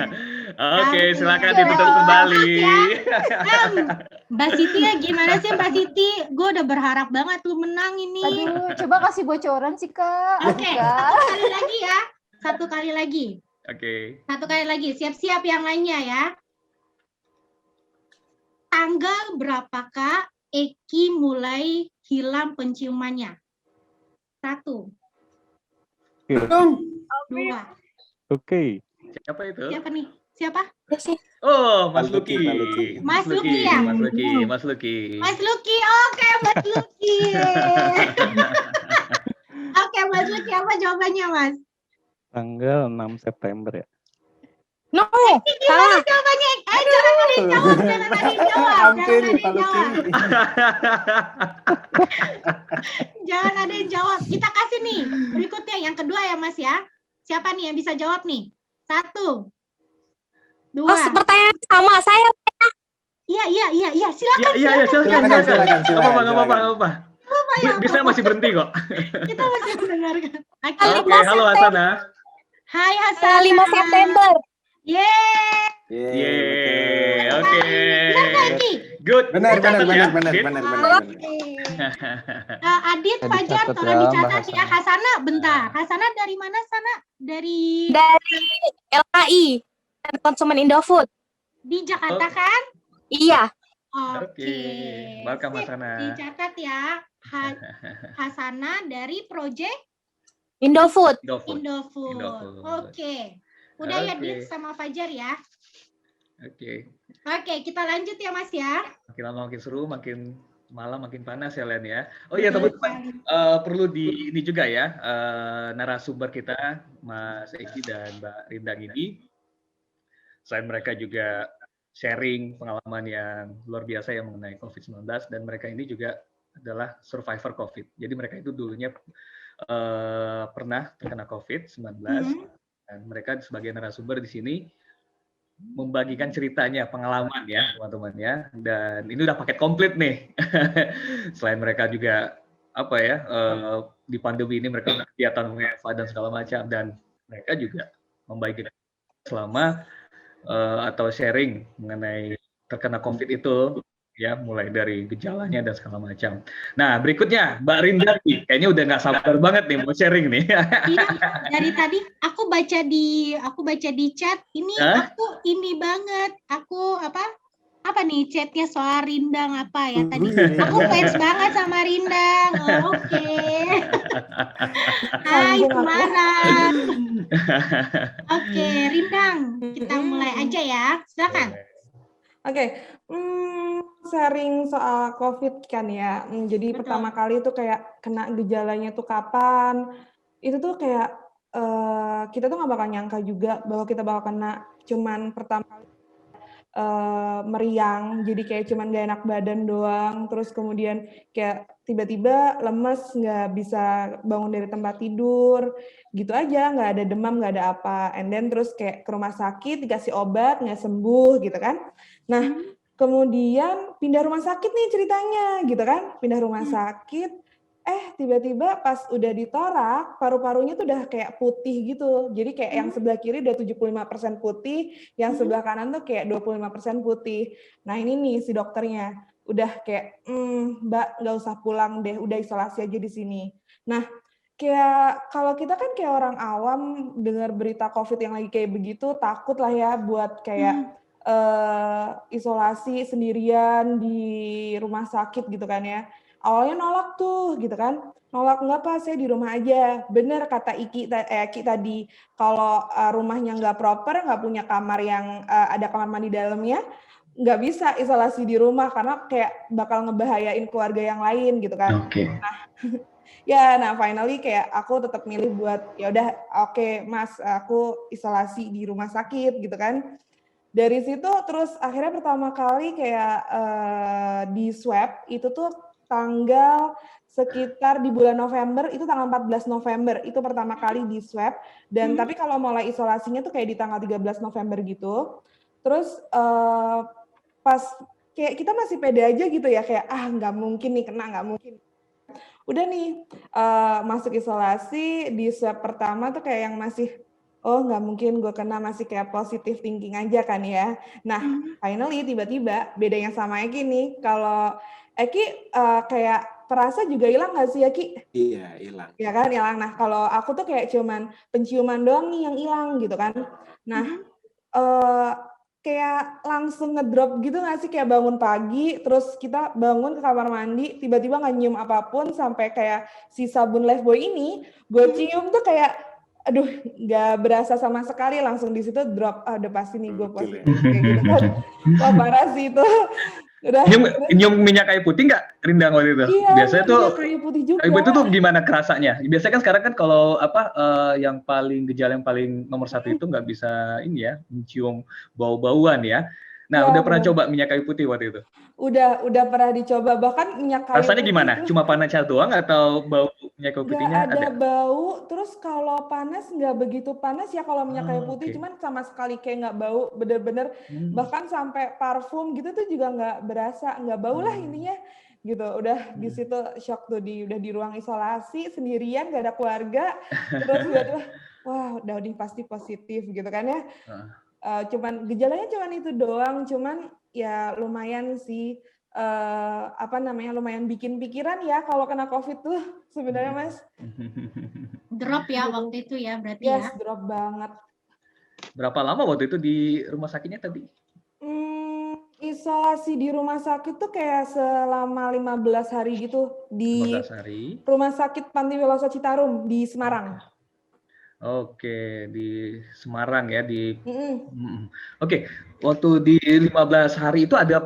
Oke, silakan Hampir. ditutup kembali. Mbak Siti ya gimana sih Mbak Siti? Gue udah berharap banget lu menang ini. Aduh, coba kasih bocoran sih, Kak. Oke, Kak. satu kali lagi ya. Satu kali lagi. Oke. Satu kali lagi. Siap-siap yang lainnya ya. Tanggal berapakah Eki mulai hilang penciumannya? 1, 2. Oke. Siapa itu? Siapa nih? Siapa? Oh, Mas Mas Luki, Luki. Mas Luki ya? Mas Luki. Mas Luki. Mas Luki. Oke, Mas Luki. Oke, Mas Luki. Apa jawabannya, Mas? Tanggal 6 September ya. No, Gimana jawabannya? Jangan ada yang jawab. Jangan ada yang jawab. Hampir, Jangan ada Pak yang Luki. jawab. Jangan ada yang jawab. Kita kasih nih. Berikutnya yang kedua ya, Mas ya. Siapa nih yang bisa jawab nih? 1, 2. Pertanyaan sama saya. Iya. Silakan. Iya, silakan. Enggak apa-apa. Bisa masih berhenti kok. Kita masih mendengarkan. Oke, halo Hasana. Hai Hasan. 5 September. Yeay. Yeay. Oke. Benar nggak, Eki? Good. Benar. Dicatat ya, Dit. Oke. Adit, Saya Fajar, dicatat tolong ya, dicatat Mbak ya. Hasana, bentar. Hasana dari mana, Sana? Dari LKI. Konsumen Indofood. di Jakarta Oh. kan? Iya. Oke. Welcome Sip, Hasana. dicatat ya. Hasana dari Project Indofood. Indofood. Indofood. Oke. Udah ya, Oke. Dit sama Fajar ya. Oke. Oke, kita lanjut ya, Mas ya. Makin lama makin seru, makin malam makin panas ya Len ya. Oh iya teman-teman, perlu ini juga ya, narasumber kita Mas Eki dan Mbak Rindang ini. Selain mereka juga sharing pengalaman yang luar biasa yang mengenai COVID-19 dan mereka ini juga adalah survivor COVID. Jadi mereka itu dulunya pernah terkena COVID-19 dan mereka sebagai narasumber di sini membagikan ceritanya, pengalaman ya teman-teman ya. Dan ini udah paket komplit nih. Selain mereka juga apa ya di pandemi ini mereka kegiatan WFH dan segala macam dan mereka juga membagikan selama atau sharing mengenai terkena COVID itu ya mulai dari gejalanya dan segala macam. Nah berikutnya Mbak Rinda nih, kayaknya udah nggak sabar banget nih mau sharing nih. Iya, dari tadi aku baca di chat ini aku ini banget. Aku apa nih chatnya soal Rindang apa ya tadi. Aku fans banget sama Rindang. Oh, oke. Hai semangat. Oke, Rindang, kita mulai aja ya. Silakan. Oke, sharing soal COVID kan ya. Jadi Betul. pertama kali tuh kayak kena gejalanya tuh kapan, itu tuh kayak kita tuh nggak bakal nyangka juga bahwa kita bakal kena. Cuman pertama kali meriang, jadi kayak cuman gak enak badan doang, terus kemudian kayak tiba-tiba lemes, nggak bisa bangun dari tempat tidur, gitu aja, nggak ada demam, nggak ada apa, and then terus kayak ke rumah sakit, dikasih obat, nggak sembuh, gitu kan. Nah, kemudian pindah rumah sakit nih ceritanya, gitu kan, pindah rumah sakit, tiba-tiba pas udah ditorak, paru-parunya tuh udah kayak putih gitu. Jadi kayak yang sebelah kiri udah 75% putih, yang sebelah kanan tuh kayak 25% putih. Nah ini nih si dokternya, udah kayak, Mbak nggak usah pulang deh, udah isolasi aja di sini. Nah, kayak kalau kita kan kayak orang awam dengar berita COVID yang lagi kayak begitu, takut lah ya buat kayak isolasi sendirian di rumah sakit gitu kan ya. Awalnya nolak tuh gitu kan, nolak nggak Pak, saya di rumah aja. Bener kata Iki tadi, kalau rumahnya nggak proper, nggak punya kamar yang ada kamar mandi dalamnya, nggak bisa isolasi di rumah karena kayak bakal ngebahayain keluarga yang lain gitu kan. Oke. Nah finally kayak aku tetap milih buat ya udah oke, Mas, aku isolasi di rumah sakit gitu kan. Dari situ terus akhirnya pertama kali kayak di swab itu tuh tanggal sekitar di bulan November, itu tanggal 14 November, itu pertama kali di swab, dan tapi kalau mulai isolasinya tuh kayak di tanggal 13 November gitu. Terus pas kayak kita masih pede aja gitu ya, kayak nggak mungkin nih kena, nggak mungkin. Udah nih masuk isolasi, di swab pertama tuh kayak yang masih nggak mungkin gue kena, masih kayak positive thinking aja kan ya. Nah, finally tiba-tiba bedanya sama Eki nih, kalau Eki kayak perasa juga hilang nggak sih Eki? Iya, hilang. Ya kan, hilang. Nah, kalau aku tuh kayak cuman penciuman doang nih yang hilang gitu kan. Nah, kayak langsung ngedrop gitu nggak sih, kayak bangun pagi, terus kita bangun ke kamar mandi, tiba-tiba nggak nyium apapun, sampai kayak si sabun Lifebuoy ini, gue cium tuh kayak aduh, nggak berasa sama sekali, langsung di situ drop, udah pasti nih gue positif kayak gitu kan. Wah parah sih itu. Udah. Nyium minyak kayu putih nggak, Rindang, waktu itu? Iya, biasanya tuh kayu putih juga. kayu putih tuh gimana kerasanya? Biasanya kan sekarang kan kalau yang paling gejala yang paling nomor satu itu nggak bisa ini ya, mencium bau-bauan ya. Nah, udah pernah coba minyak kayu putih waktu itu? Udah pernah dicoba, bahkan minyak kayu rasanya putih gimana? itu Cuma panas doang atau bau minyak kayu nggak putihnya ada bau, terus kalau panas nggak begitu panas ya kalau minyak kayu putih, cuman sama sekali kayak nggak bau, bener-bener bahkan sampai parfum gitu tuh juga nggak berasa, nggak bau lah intinya gitu. Udah di situ shock tuh, udah di ruang isolasi sendirian, nggak ada keluarga, terus tiba-tiba wah udah pasti positif gitu kan ya. Cuman gejalanya cuman itu doang, cuman ya lumayan sih lumayan bikin pikiran ya kalau kena COVID tuh sebenarnya Mas. Drop ya waktu itu ya berarti Yes, ya. drop banget. Berapa lama waktu itu di rumah sakitnya tadi? Isolasi di rumah sakit tuh kayak selama 15 hari gitu di 15 hari. Rumah Sakit Panti Wiloso Citarum di Semarang. Oke, di Semarang ya, Oke, waktu di 15 hari itu ada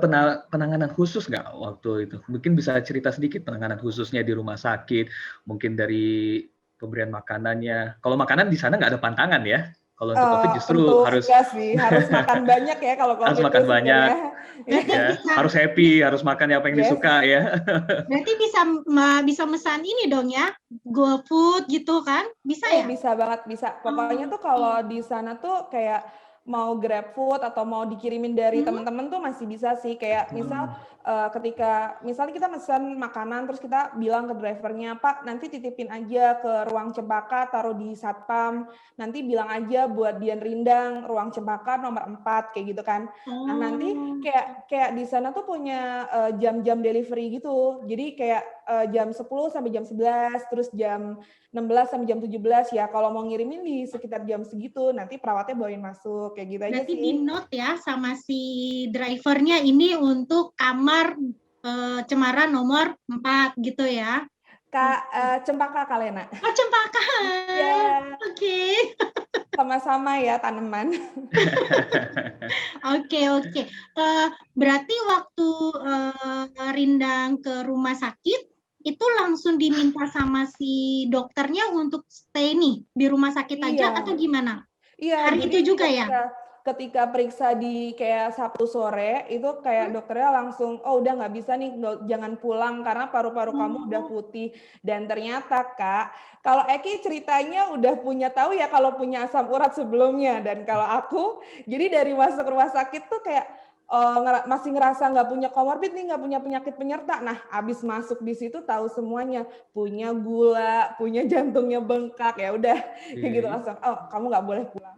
penanganan khusus nggak waktu itu? Mungkin bisa cerita sedikit penanganan khususnya di rumah sakit, mungkin dari pemberian makanannya. Kalau makanan di sana nggak ada pantangan ya? Kalau untuk COVID justru harus makan banyak ya kalau COVID. Harus makan banyak. Ya, harus happy, harus makan apa yang disuka ya. Berarti bisa mesan ini dong ya, GoFood gitu kan? Bisa ya? Bisa banget, bisa. Pokoknya tuh kalau di sana tuh kayak mau GrabFood atau mau dikirimin dari teman-teman tuh masih bisa sih. Kayak misal ketika misalnya kita pesan makanan terus kita bilang ke drivernya, Pak nanti titipin aja ke ruang Cempaka, taruh di Satpam, nanti bilang aja buat Dian Rindang, ruang Cempaka nomor 4 kayak gitu kan. Nah nanti kayak di sana tuh punya jam-jam delivery gitu. Jadi kayak jam 10 sampai jam 11, terus jam 16 sampai jam 17 ya. Kalau mau ngirimin di sekitar jam segitu, nanti perawatnya bawain masuk kayak gitu aja sih. Berarti di note ya sama si drivernya ini untuk kamar Cemara nomor 4 gitu ya. Cempaka Kalena. Oh, Cempaka. Ya. Oke. Sama-sama ya tanaman. Oke. berarti waktu Rindang ke rumah sakit, itu langsung diminta sama si dokternya untuk stay nih di rumah sakit aja atau gimana? Iya, Hari jadi itu juga ya? ketika periksa di kayak Sabtu sore, itu kayak dokternya langsung, oh udah nggak bisa nih, jangan pulang karena paru-paru kamu udah putih. Dan ternyata Kak, kalau Eki ceritanya udah punya tahu ya kalau punya asam urat sebelumnya. Dan kalau aku, jadi dari masuk rumah sakit tuh kayak masih ngerasa nggak punya komorbid nih, nggak punya penyakit penyerta. Nah, abis masuk di situ tahu semuanya, punya gula, punya jantungnya bengkak, ya udah kayak gitu langsung, oh kamu nggak boleh pulang.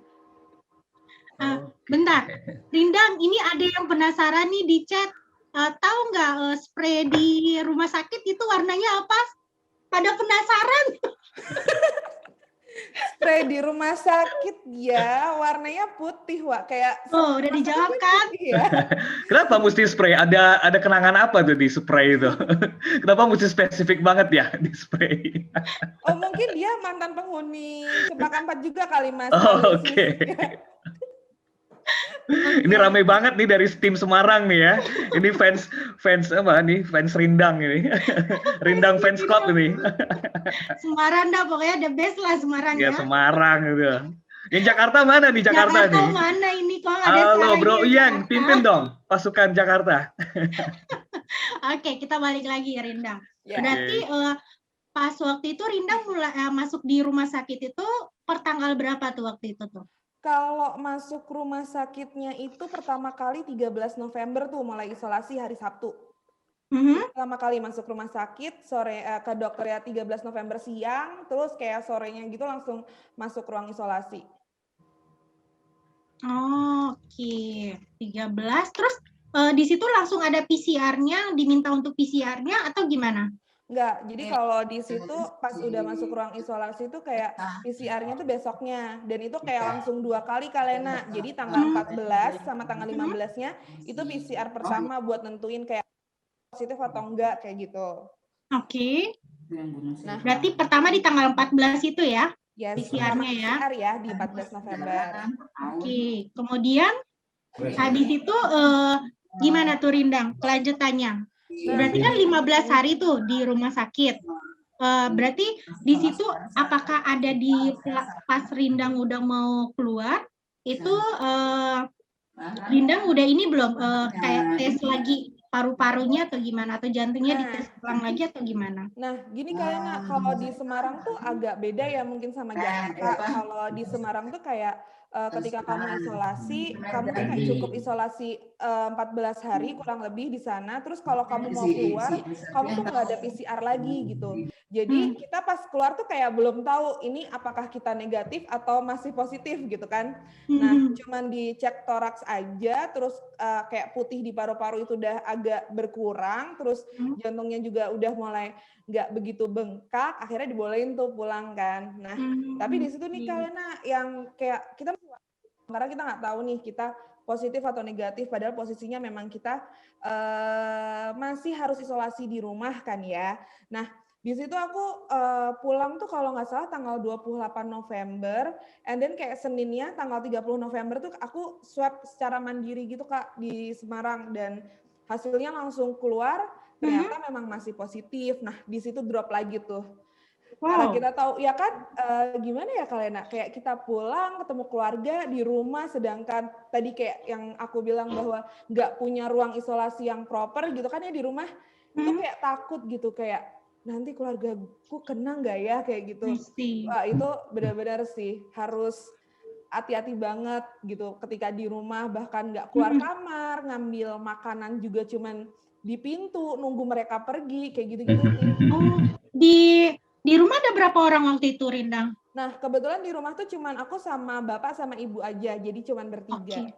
Bentar, Rindang, ini ada yang penasaran nih di chat. Tahu nggak spray di rumah sakit itu warnanya apa? Pada penasaran? Spray di rumah sakit ya, warnanya putih, Wak. Kayak udah dijawab kan? Ya. Kenapa mesti spray? Ada kenangan apa tuh di spray itu? Kenapa mesti spesifik banget ya di spray? Oh, mungkin dia mantan penghuni Cempaka 4 juga kali, Mas. Oh, oke. Ini ramai banget nih dari tim Semarang nih ya. Ini fans apa nih? Fans Rindang ini. Rindang fans club ini. Semarang dah, pokoknya the best lah Semarang ya. Ya Semarang gitu. Yang Jakarta mana nih Jakarta nih? Mana ini kok ada Halo Bro Ian, pimpin dong pasukan Jakarta. Oke, kita balik lagi ya Rindang. Ya. Berarti pas waktu itu Rindang mulai masuk di rumah sakit itu per tanggal berapa tuh waktu itu tuh? Kalau masuk rumah sakitnya itu pertama kali 13 November tuh mulai isolasi hari Sabtu. Pertama kali masuk rumah sakit, sore ke dokter ya 13 November siang, terus kayak sorenya gitu langsung masuk ruang isolasi. Oke, 13. Terus di situ langsung ada PCR-nya, diminta untuk PCR-nya atau gimana? Enggak, jadi kalau di situ pas udah masuk ruang isolasi itu kayak PCR-nya tuh besoknya, dan itu kayak langsung 2 kali Kalena. Jadi tanggal 14 sama tanggal 15-nya itu PCR pertama buat nentuin kayak positif atau enggak kayak gitu. Oke. Nah, berarti pertama di tanggal 14 itu ya? Yes, PCR-nya ya? PCR ya di 14 November. Oke, kemudian habis itu gimana tuh Rindang kelanjutannya? Berarti kan 15 hari tuh di rumah sakit. Berarti di situ apakah ada di pas Rindang udah mau keluar itu Rindang udah ini belum kayak tes lagi paru-parunya atau gimana, atau jantungnya dites ulang lagi atau gimana? Nah, gini kayaknya kalau di Semarang tuh agak beda ya mungkin sama Jakarta. Kalau di Semarang tuh kayak ketika kamu isolasi, kamu tuh kayak cukup isolasi 14 hari kurang lebih di sana. Terus kalau kamu mau keluar, kamu tuh nggak ada PCR lagi gitu. Jadi kita pas keluar tuh kayak belum tahu ini apakah kita negatif atau masih positif gitu kan. Nah, cuman dicek toraks aja, terus kayak putih di paru-paru itu udah agak berkurang, terus jantungnya juga udah mulai nggak begitu bengkak, akhirnya dibolehin tuh pulang kan. Nah, tapi di situ nih Kalena yang kayak kita karena kita nggak tahu nih kita positif atau negatif, padahal posisinya memang kita masih harus isolasi di rumah kan ya. Nah, di situ aku pulang tuh kalau nggak salah tanggal 28 November, and then kayak Seninnya tanggal 30 November tuh aku swab secara mandiri gitu Kak di Semarang, dan hasilnya langsung keluar, ternyata memang masih positif. Nah, di situ drop lagi tuh. Karena kita tahu, ya kan gimana ya Kalena, kayak kita pulang ketemu keluarga di rumah, sedangkan tadi kayak yang aku bilang bahwa nggak punya ruang isolasi yang proper gitu kan ya di rumah, itu kayak takut gitu, kayak nanti keluargaku kena nggak ya kayak gitu. Wah, itu benar-benar sih harus hati-hati banget gitu ketika di rumah, bahkan nggak keluar kamar, ngambil makanan juga cuman di pintu nunggu mereka pergi kayak gitu-gitu sih. Oh, di rumah ada berapa orang waktu itu Rindang? Nah, kebetulan di rumah tuh cuman aku sama bapak sama ibu aja, jadi cuman bertiga.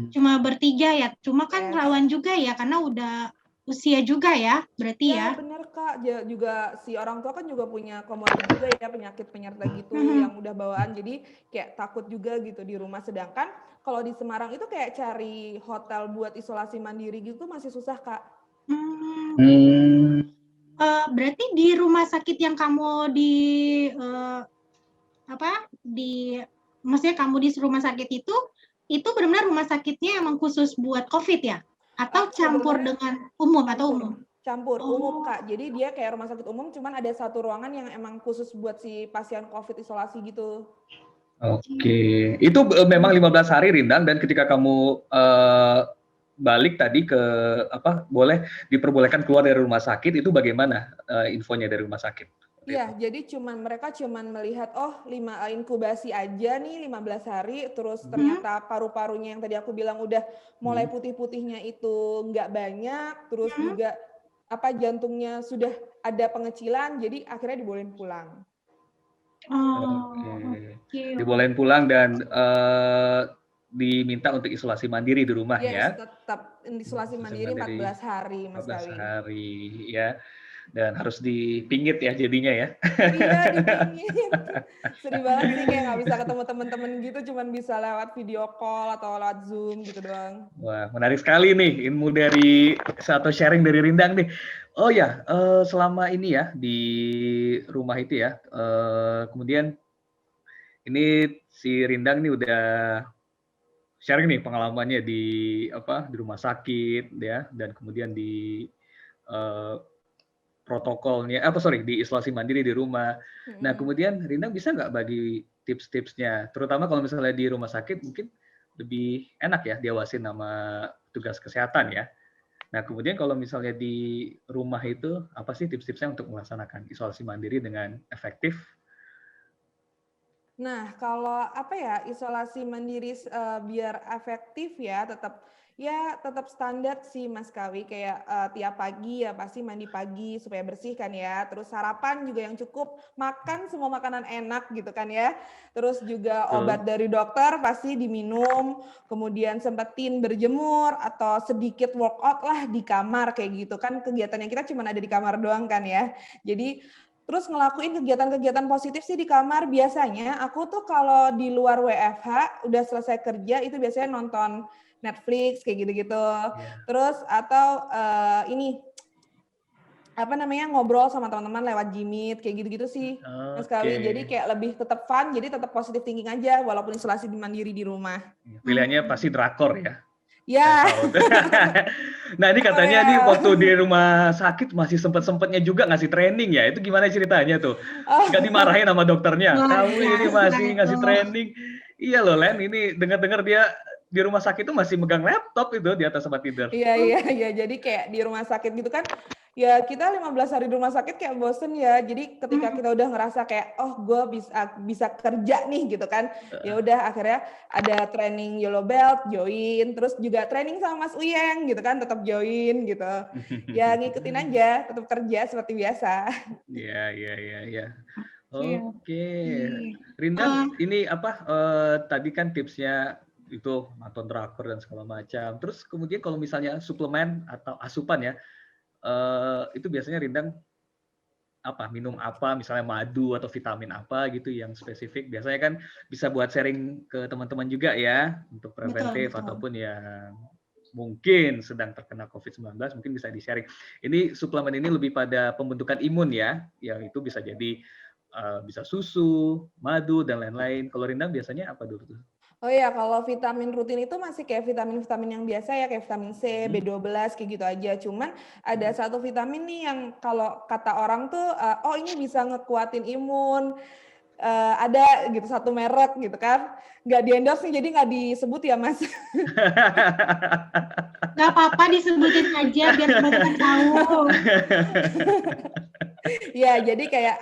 Cuma bertiga ya, cuma kan rawan juga ya karena udah usia juga ya, berarti ya. Bener Kak, juga si orang tua kan juga punya komorbid juga ya, penyakit penyerta gitu yang udah bawaan, jadi kayak takut juga gitu di rumah. Sedangkan kalau di Semarang itu kayak cari hotel buat isolasi mandiri gitu masih susah Kak. Berarti di rumah sakit yang kamu maksudnya kamu di rumah sakit itu benar-benar rumah sakitnya emang khusus buat COVID ya? Atau Aku campur sebenarnya dengan umum atau umum? campur umum Oh. Kak. Jadi dia kayak rumah sakit umum, cuman ada satu ruangan yang emang khusus buat si pasien COVID isolasi gitu. Oke, itu memang 15 hari Rindang, dan ketika kamu balik tadi ke boleh diperbolehkan keluar dari rumah sakit, itu bagaimana infonya dari rumah sakit? Iya, jadi mereka cuman melihat inkubasi aja nih 15 hari, terus ternyata paru-parunya yang tadi aku bilang udah mulai putih-putihnya itu nggak banyak, terus juga jantungnya sudah ada pengecilan, jadi akhirnya dibolehin pulang. Oke. Dibolehin pulang dan diminta untuk isolasi mandiri di rumah Yes, ya. tetap isolasi mandiri 14 hari, Mas 14 Kawin. hari ya. Dan harus dipingit ya jadinya ya. Iya, dipingit. Sedih banget sih kayak nggak bisa ketemu temen-temen gitu, cuman bisa lewat video call atau lewat Zoom gitu doang. Wah, menarik sekali nih ilmu dari atau sharing dari Rindang nih. Oh ya, selama ini ya di rumah itu ya, kemudian ini si Rindang nih udah sharing nih pengalamannya di rumah sakit ya, dan kemudian di protokolnya, di isolasi mandiri di rumah. Nah, kemudian Rindang bisa nggak bagi tips-tipsnya, terutama kalau misalnya di rumah sakit mungkin lebih enak ya diawasin sama tugas kesehatan ya. Nah, kemudian kalau misalnya di rumah itu apa sih tips-tipsnya untuk melaksanakan isolasi mandiri dengan efektif? Nah, kalau isolasi mandiri biar efektif ya tetap standar sih Mas Kawi, kayak tiap pagi ya pasti mandi pagi supaya bersih kan ya. Terus sarapan juga yang cukup, makan semua makanan enak gitu kan ya. Terus juga obat dari dokter pasti diminum, kemudian sempetin berjemur atau sedikit workout lah di kamar kayak gitu kan, kegiatannya kita cuma ada di kamar doang kan ya. Jadi terus ngelakuin kegiatan-kegiatan positif sih di kamar. Biasanya aku tuh kalau di luar WFH udah selesai kerja itu biasanya nonton Netflix kayak gitu-gitu. Terus atau ngobrol sama teman-teman lewat Jimit kayak gitu-gitu sih Mas Kawi. Jadi kayak lebih tetap fun, jadi tetap positive thinking aja walaupun isolasi mandiri di rumah. Pilihannya pasti drakor ya. Ya. Nah, ini katanya nih waktu di rumah sakit masih sempet-sempetnya juga ngasih training ya. Itu gimana ceritanya tuh? Nggak dimarahin sama dokternya. Kamu ini masih ngasih training. Iya loh, Len. Ini dengar-dengar dia di rumah sakit itu masih megang laptop itu di atas tempat tidur. Iya. Jadi kayak di rumah sakit gitu kan, ya kita 15 hari di rumah sakit kayak bosen ya. Jadi ketika kita udah ngerasa kayak, oh gue bisa kerja nih gitu kan. Ya udah akhirnya ada training Yellow Belt, join. Terus juga training sama Mas Uyeng gitu kan, tetap join gitu. Ya ngikutin aja, tetap kerja seperti biasa. Iya. Oke. Rindang, ini tadi kan tipsnya itu nonton drakor dan segala macam. Terus kemudian kalau misalnya suplemen atau asupan ya, itu biasanya Rindang minum apa, misalnya madu atau vitamin apa gitu yang spesifik. Biasanya kan bisa buat sharing ke teman-teman juga ya, untuk preventif ataupun yang mungkin sedang terkena COVID-19 mungkin bisa di-sharing. Ini suplemen ini lebih pada pembentukan imun ya, yang itu bisa jadi bisa susu, madu dan lain-lain. Kalau Rindang biasanya apa dulu tuh? Oh iya, kalau vitamin rutin itu masih kayak vitamin-vitamin yang biasa ya, kayak vitamin C, B12 kayak gitu aja. Cuman ada satu vitamin nih yang kalau kata orang tuh, oh ini bisa ngekuatin imun. Ada gitu satu merek gitu kan, nggak di-endorse nih, jadi nggak disebut ya Mas. Nggak apa-apa, disebutin aja biar teman-teman tahu. Ya, jadi kayak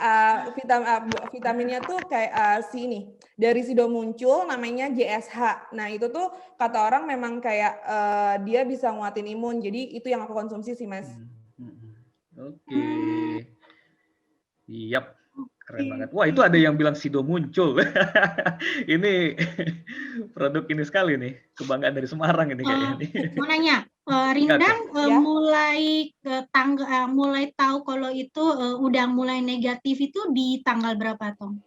vitaminnya tuh kayak dari Sido muncul namanya JSH. Nah, itu tuh kata orang memang kayak dia bisa nguatin imun. Jadi itu yang aku konsumsi sih, Mas. Oke. Yap. Keren banget. Wah, itu ada yang bilang Sido muncul. Ini produk ini sekali nih. Kebanggaan dari Semarang ini kayaknya. Mau nanya, Rindang mulai tahu kalau itu udah mulai negatif itu di tanggal berapa, Tom?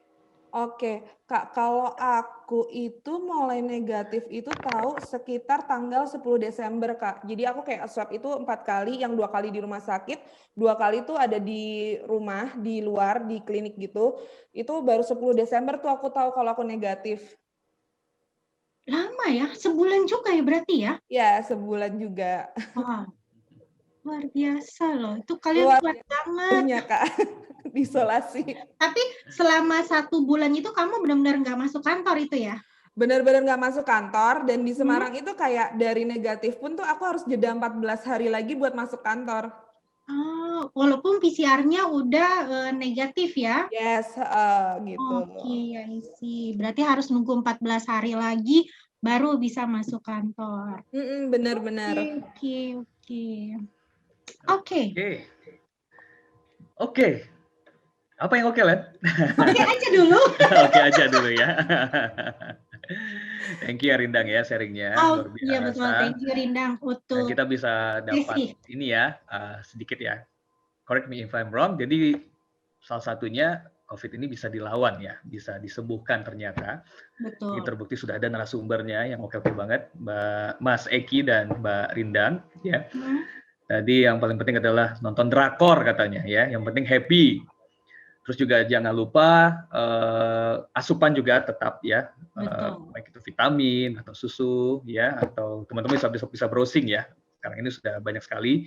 Oke, Kak, kalau aku itu mulai negatif itu tahu sekitar tanggal 10 Desember, Kak. Jadi aku kayak swab itu 4 kali, yang 2 kali di rumah sakit, 2 kali itu ada di rumah, di luar, di klinik gitu. Itu baru 10 Desember tuh aku tahu kalau aku negatif. Lama ya, sebulan juga ya berarti ya? Ya, sebulan juga. Wow, luar biasa loh. Itu kalian Luar kuat banget. biasanya, Kak, diisolasi. Tapi selama 1 bulan itu kamu benar-benar nggak masuk kantor itu ya? Benar-benar nggak masuk kantor, dan di Semarang itu kayak dari negatif pun tuh aku harus jeda 14 hari lagi buat masuk kantor. Oh, walaupun PCR-nya udah negatif ya? Yes, gitu. Oke, I see. Berarti harus nunggu 14 hari lagi baru bisa masuk kantor. Benar-benar. Oke. Oke. Apa yang oke, Len? Oke aja dulu. Oke aja dulu ya. Thank you ya Rindang ya sharingnya, luar biasa. Iya betul, thank you Rindang. Dan kita bisa dapat ini ya, sedikit ya, correct me if I'm wrong, jadi salah satunya COVID ini bisa dilawan ya, bisa disembuhkan ternyata. Betul. Ini terbukti sudah ada narasumbernya yang oke banget, Mas Eki dan Mbak Rindang ya. Tadi yang paling penting adalah nonton drakor katanya ya, yang penting happy. Terus juga jangan lupa asupan juga tetap ya, baik itu vitamin atau susu ya, atau teman-teman bisa browsing ya. Sekarang ini sudah banyak sekali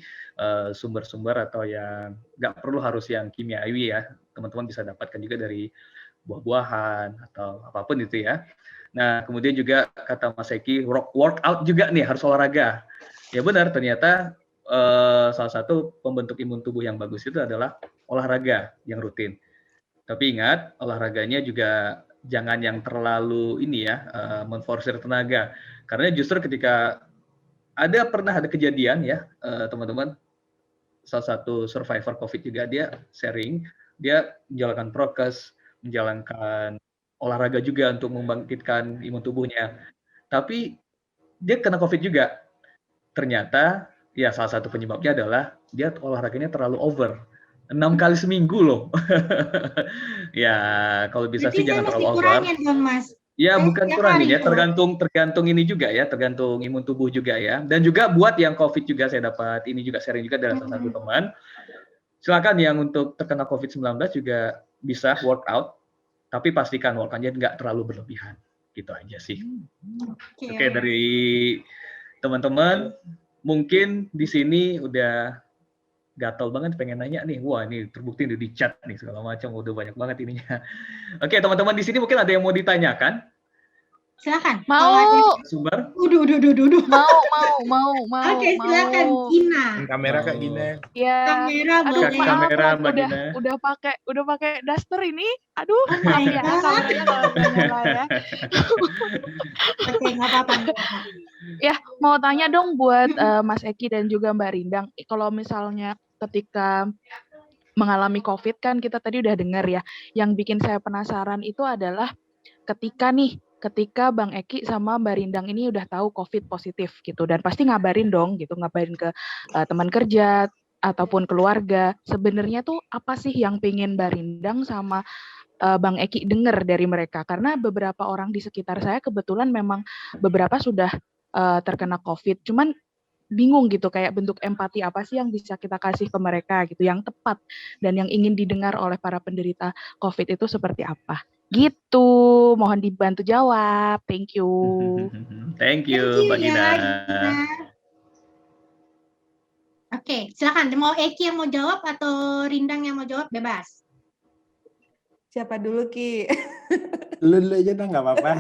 sumber-sumber atau yang nggak perlu harus yang kimiawi ya. Teman-teman bisa dapatkan juga dari buah-buahan atau apapun itu ya. Nah kemudian juga kata Mas Eki, workout juga nih, harus olahraga. Ya benar, ternyata salah satu pembentuk imun tubuh yang bagus itu adalah olahraga yang rutin. Tapi ingat, olahraganya juga jangan yang terlalu ini ya, menforsir tenaga. Karena justru ketika pernah ada kejadian ya, teman-teman, salah satu survivor COVID juga dia sharing, dia menjalankan prokes, menjalankan olahraga juga untuk membangkitkan imun tubuhnya. Tapi dia kena COVID juga. Ternyata ya salah satu penyebabnya adalah dia olahraganya terlalu over. 6 kali seminggu loh. Ya, kalau bisa sih jangan terlalu over. Dong, Mas. Ya, bukan kurangin ya, tergantung ini juga ya, tergantung imun tubuh juga ya. Dan juga buat yang COVID juga saya dapat ini juga sharing juga dari salah satu teman. Silakan yang untuk terkena COVID-19 juga bisa workout, tapi pastikan workout-nya nggak terlalu berlebihan. Gitu aja sih. Oke, dari teman-teman, mungkin di sini udah gatel banget pengen nanya nih. Wah, ini terbukti di chat nih segala macam, udah banyak banget ininya. Oke, teman-teman di sini mungkin ada yang mau ditanyakan? Silakan. Mau. Sumber? Udah. Mau. Oke, silakan Gina. Kamera Kak Gina. Ya. Kamera Mbak Gina. Udah pakai daster ini. Aduh, ya kameranya kalau nyala ya. Oke, nggak apa-apa. Ya, mau tanya dong buat Mas Eki dan juga Mbak Rindang, kalau misalnya ketika mengalami COVID kan kita tadi udah dengar ya, yang bikin saya penasaran itu adalah ketika Bang Eki sama Mbak Rindang ini udah tahu COVID positif gitu, dan pasti ngabarin dong gitu, ngabarin ke teman kerja ataupun keluarga. Sebenarnya tuh apa sih yang pengen Mbak Rindang sama Bang Eki dengar dari mereka? Karena beberapa orang di sekitar saya kebetulan memang beberapa sudah terkena COVID, cuman bingung gitu, kayak bentuk empati apa sih yang bisa kita kasih ke mereka gitu, yang tepat dan yang ingin didengar oleh para penderita COVID itu seperti apa gitu. Mohon dibantu jawab. Thank you. Thank you Mbak Gina. Oke, silakan. Mau Eki yang mau jawab atau Rindang yang mau jawab, bebas. Siapa dulu, Ki? Lu aja dong, nggak apa-apa.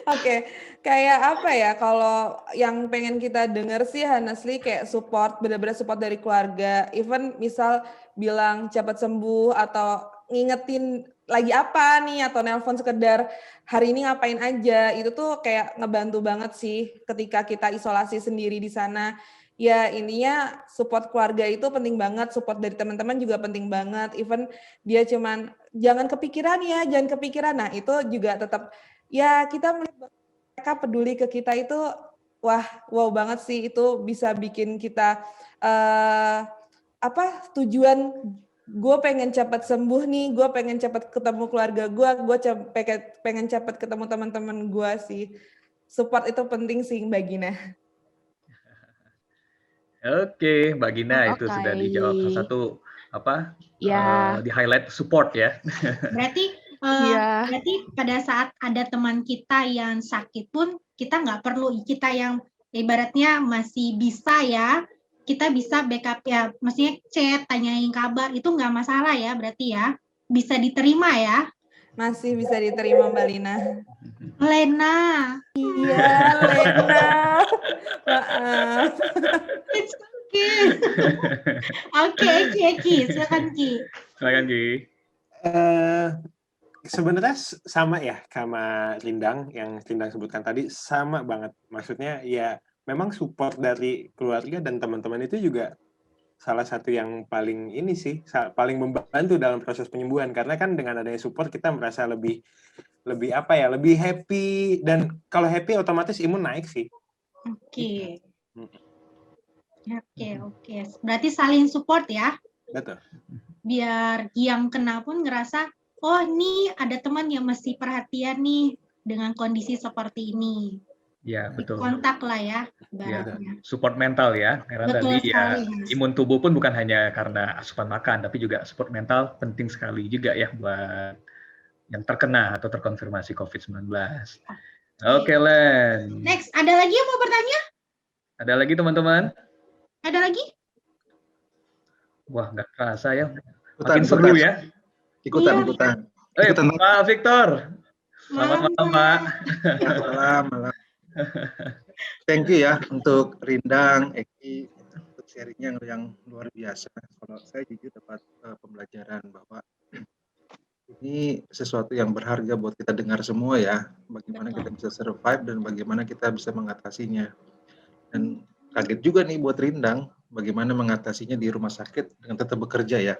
Oke, kayak apa ya, kalau yang pengen kita dengar sih honestly kayak support, benar-benar support dari keluarga. Even misal bilang cepat sembuh atau ngingetin lagi apa nih, atau nelpon sekedar hari ini ngapain aja, itu tuh kayak ngebantu banget sih ketika kita isolasi sendiri di sana. Ya intinya support keluarga itu penting banget, support dari teman-teman juga penting banget. Even dia cuman jangan kepikiran ya, jangan kepikiran. Nah itu juga tetap ya kita melihat mereka peduli ke kita itu wow banget sih, itu bisa bikin kita tujuan gue pengen cepat sembuh nih, gue pengen cepat ketemu keluarga gue pengen cepat ketemu teman-teman gue sih. Support itu penting sih Mbak Gina. Oke, Mbak Gina itu sudah dijawab salah satu di highlight support ya. Berarti pada saat ada teman kita yang sakit pun kita nggak perlu, kita yang ibaratnya masih bisa ya, kita bisa backup ya, maksudnya chat, tanyain kabar, itu nggak masalah ya berarti ya, bisa diterima ya. Masih bisa diterima Mbak Lina. Lena. Iya, Lena. Maaf. It's okay. Oke, Ki, silakan Ki. Silakan Ki. Sebenarnya sama ya sama Rindang yang Rindang sebutkan tadi, sama banget. Maksudnya ya memang support dari keluarga dan teman-teman itu juga salah satu yang paling ini sih, paling membantu dalam proses penyembuhan, karena kan dengan adanya support kita merasa lebih apa ya, lebih happy, dan kalau happy otomatis imun naik sih. Oke. Oke. Berarti saling support ya. Betul. Biar yang kena pun ngerasa, oh nih ada teman yang masih perhatian nih dengan kondisi seperti ini. Ya, betul. Kontak lah ya, ibaratnya. Support mental ya, karena betul tadi sekali, ya imun tubuh pun bukan hanya karena asupan makan, tapi juga support mental penting sekali juga ya buat yang terkena atau terkonfirmasi COVID-19. Oke, Len. Next, ada lagi yang mau bertanya? Ada lagi teman-teman? Ada lagi? Wah, nggak kerasa ya. Makin seru ya. Ikutan. Pak Victor. Selamat malam, Pak. Malam. Thank you ya untuk Rindang, Eki, untuk sharingnya yang luar biasa. Kalau saya jujur dapat pembelajaran bahwa ini sesuatu yang berharga buat kita dengar semua ya. Bagaimana kita bisa survive dan bagaimana kita bisa mengatasinya. Dan kaget juga nih buat Rindang, bagaimana mengatasinya di rumah sakit dengan tetap bekerja ya.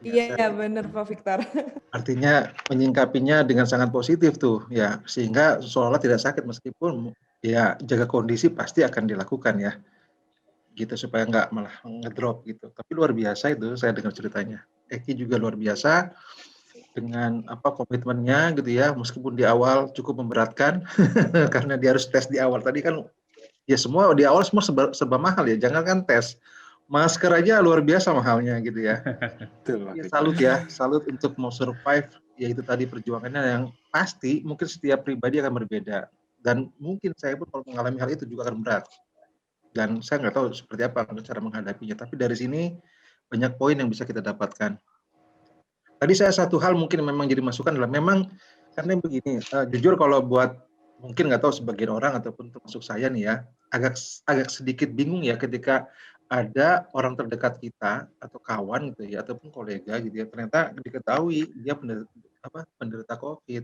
Iya benar Pak Victor. Artinya menyingkapinya dengan sangat positif tuh ya, sehingga seolah-olah tidak sakit meskipun ya jaga kondisi pasti akan dilakukan ya, gitu supaya nggak malah ngedrop gitu. Tapi luar biasa itu saya dengar ceritanya. Eki juga luar biasa dengan komitmennya gitu ya, meskipun di awal cukup memberatkan karena dia harus tes di awal tadi kan ya, semua di awal semua serba mahal ya, jangan kan tes. Masker aja luar biasa mahalnya gitu ya. Ya, salut untuk mau survive, yaitu tadi perjuangannya yang pasti mungkin setiap pribadi akan berbeda. Dan mungkin saya pun kalau mengalami hal itu juga akan berat. Dan saya nggak tahu seperti apa cara menghadapinya. Tapi dari sini banyak poin yang bisa kita dapatkan. Tadi saya satu hal mungkin memang jadi masukan adalah memang karena begini, jujur kalau buat mungkin nggak tahu sebagian orang ataupun termasuk saya nih ya, agak sedikit bingung ya ketika ada orang terdekat kita atau kawan gitu ya ataupun kolega gitu ya, ternyata diketahui dia penderita COVID.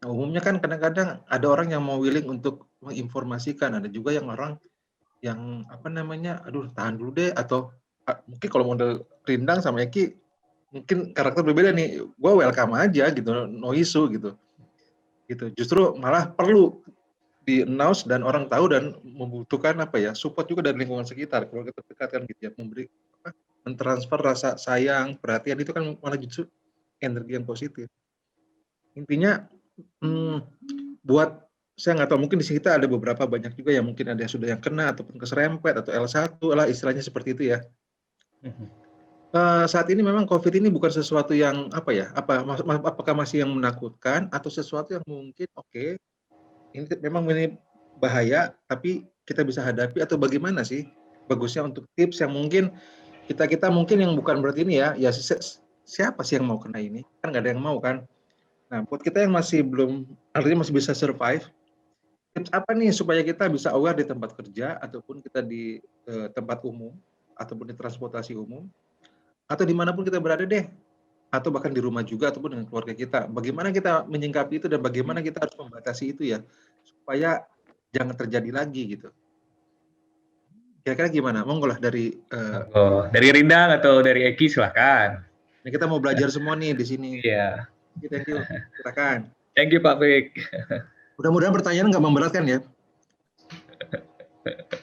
Nah, umumnya kan kadang-kadang ada orang yang mau willing untuk menginformasikan, ada juga yang orang yang aduh tahan dulu deh, atau mungkin kalau model Rindang sama Eki mungkin karakter berbeda nih, gue welcome aja gitu, no issue gitu. Justru malah perlu di-announce dan orang tahu dan membutuhkan support juga dari lingkungan sekitar, keluarga terdekat kan gitu ya, memberi mentransfer rasa sayang, perhatian, itu kan malah justru energi yang positif. Intinya buat saya nggak tahu, mungkin di sini kita ada beberapa banyak juga yang mungkin ada yang sudah yang kena ataupun keserempet atau L1 lah istilahnya seperti itu ya. Saat ini memang COVID ini bukan sesuatu yang apakah masih yang menakutkan atau sesuatu yang mungkin ini memang ini bahaya, tapi kita bisa hadapi, atau bagaimana sih bagusnya untuk tips yang mungkin kita mungkin yang bukan berarti ini ya siapa sih yang mau kena ini, kan nggak ada yang mau kan. Nah buat kita yang masih belum, artinya masih bisa survive, tips apa nih supaya kita bisa aware di tempat kerja ataupun kita di tempat umum ataupun di transportasi umum atau dimanapun kita berada deh, atau bahkan di rumah juga ataupun dengan keluarga kita, bagaimana kita menyingkapi itu dan bagaimana kita harus membatasi itu ya supaya jangan terjadi lagi gitu. Kira-kira gimana? Monggo lah dari Rindang atau dari Eki silahkan. Nah, kita mau belajar semua nih di sini. Iya. Thank you. Silakan. Thank you Pak Vic. Mudah-mudahan pertanyaan nggak memberatkan ya.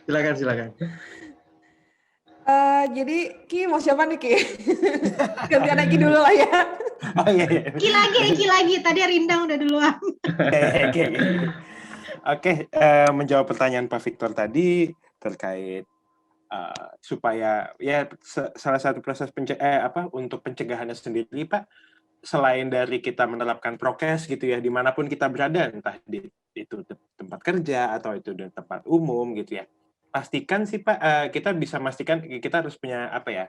Silakan. Jadi Ki mau siapa nih Ki? Gantian lagi dulu lah ya. Oh iya. Ki lagi. Tadi Rindang udah duluan. Oke, menjawab pertanyaan Pak Victor tadi terkait supaya ya salah satu proses untuk pencegahannya sendiri Pak, selain dari kita menerapkan prokes gitu ya, dimanapun kita berada, entah itu tempat kerja atau itu di tempat umum gitu ya, pastikan sih Pak, kita bisa memastikan kita harus punya apa ya,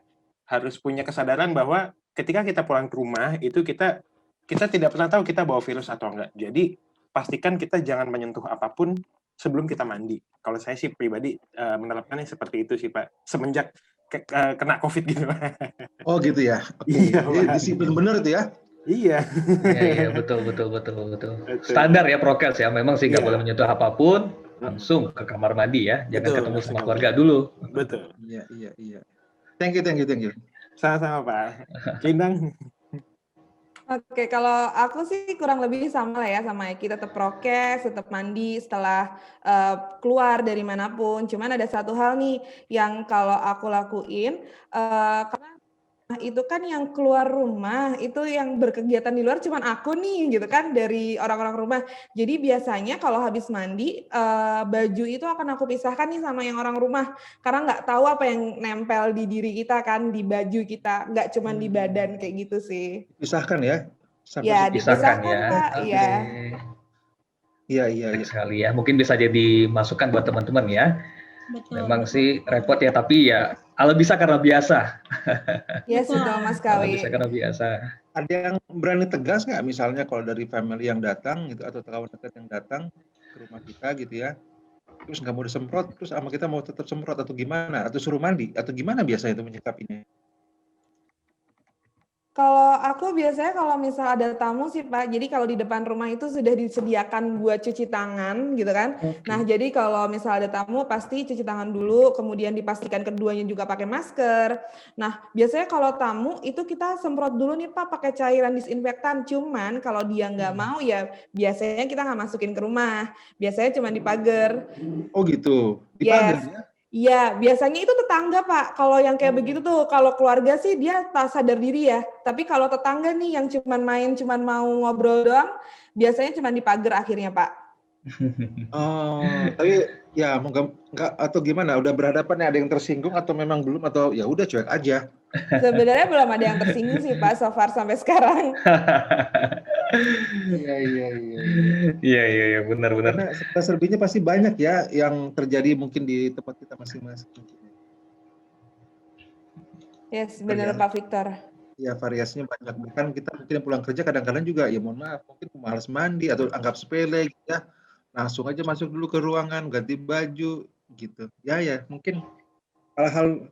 harus punya kesadaran bahwa ketika kita pulang ke rumah itu kita tidak pernah tahu kita bawa virus atau enggak. Jadi pastikan kita jangan menyentuh apapun sebelum kita mandi. Kalau saya sih pribadi menerapkannya seperti itu sih Pak, semenjak kena COVID gitu. Oh gitu ya. Oke. Iya, Jadi Pak. disiplin bener itu ya. Iya. Iya, betul. Standar ya prokes ya. Memang sih nggak Iya. boleh menyentuh apapun, langsung ke kamar mandi ya. Jangan Betul, ketemu langsung sama ke keluarga dulu. Betul. Iya. Thank you. Sama-sama Pak. Rindang. Oke, kalau aku sih kurang lebih sama lah ya sama Eki, tetap prokes, tetap mandi setelah keluar dari manapun. Cuman ada satu hal nih yang kalau aku lakuin, karena itu kan yang keluar rumah, itu yang berkegiatan di luar cuman aku nih gitu kan dari orang-orang rumah. Jadi biasanya kalau habis mandi, baju itu akan aku pisahkan nih sama yang orang rumah. Karena nggak tahu apa yang nempel di diri kita kan, di baju kita, nggak cuman di badan kayak gitu sih. Pisahkan ya. Ya, Dipisahkan dipisahkan ya. Pak. Oke. Iya. Iya. Baik sekali ya. Mungkin bisa jadi masukan buat teman-teman ya. Betul. Memang sih repot ya, tapi ya ala bisa karena biasa. Yes, betul Mas Ala Kawi. bisa karena biasa. Ada yang berani tegas nggak misalnya kalau dari family yang datang gitu atau kawan dekat yang datang ke rumah kita gitu ya, terus nggak mau disemprot, terus sama kita mau tetap semprot atau gimana, atau suruh mandi atau gimana biasanya itu menyikapinya? Kalau aku biasanya kalau misal ada tamu sih Pak, jadi kalau di depan rumah itu sudah disediakan buat cuci tangan gitu kan. Oke. Nah jadi kalau misal ada tamu pasti cuci tangan dulu, kemudian dipastikan keduanya juga pakai masker. Nah biasanya kalau tamu itu kita semprot dulu nih Pak pakai cairan disinfektan. Cuman kalau dia nggak mau ya biasanya kita nggak masukin ke rumah. Biasanya cuma di pagar. Oh gitu, dipagar Yes. ya? Iya, biasanya itu tetangga, Pak. Kalau yang kayak begitu tuh, kalau keluarga sih dia tak sadar diri ya. Tapi kalau tetangga nih yang cuman main, cuman mau ngobrol doang, biasanya cuman di pagar akhirnya, Pak. Oh, tapi ya moga enggak atau gimana? Udah berhadapan nih, ada yang tersinggung atau memang belum atau ya udah cuek aja? Sebenarnya belum ada yang tersinggung sih, Pak, so far sampai sekarang. Iya, benar. karena serba-serbinya pasti banyak ya yang terjadi mungkin di tempat kita masing-masing. Yes, benar Pak Victor. Ya variasinya banyak. Bahkan kita mungkin yang pulang kerja kadang-kadang juga ya mohon maaf mungkin malas mandi atau anggap sepele gitu ya. Langsung aja masuk dulu ke ruangan, ganti baju gitu. Ya mungkin hal-hal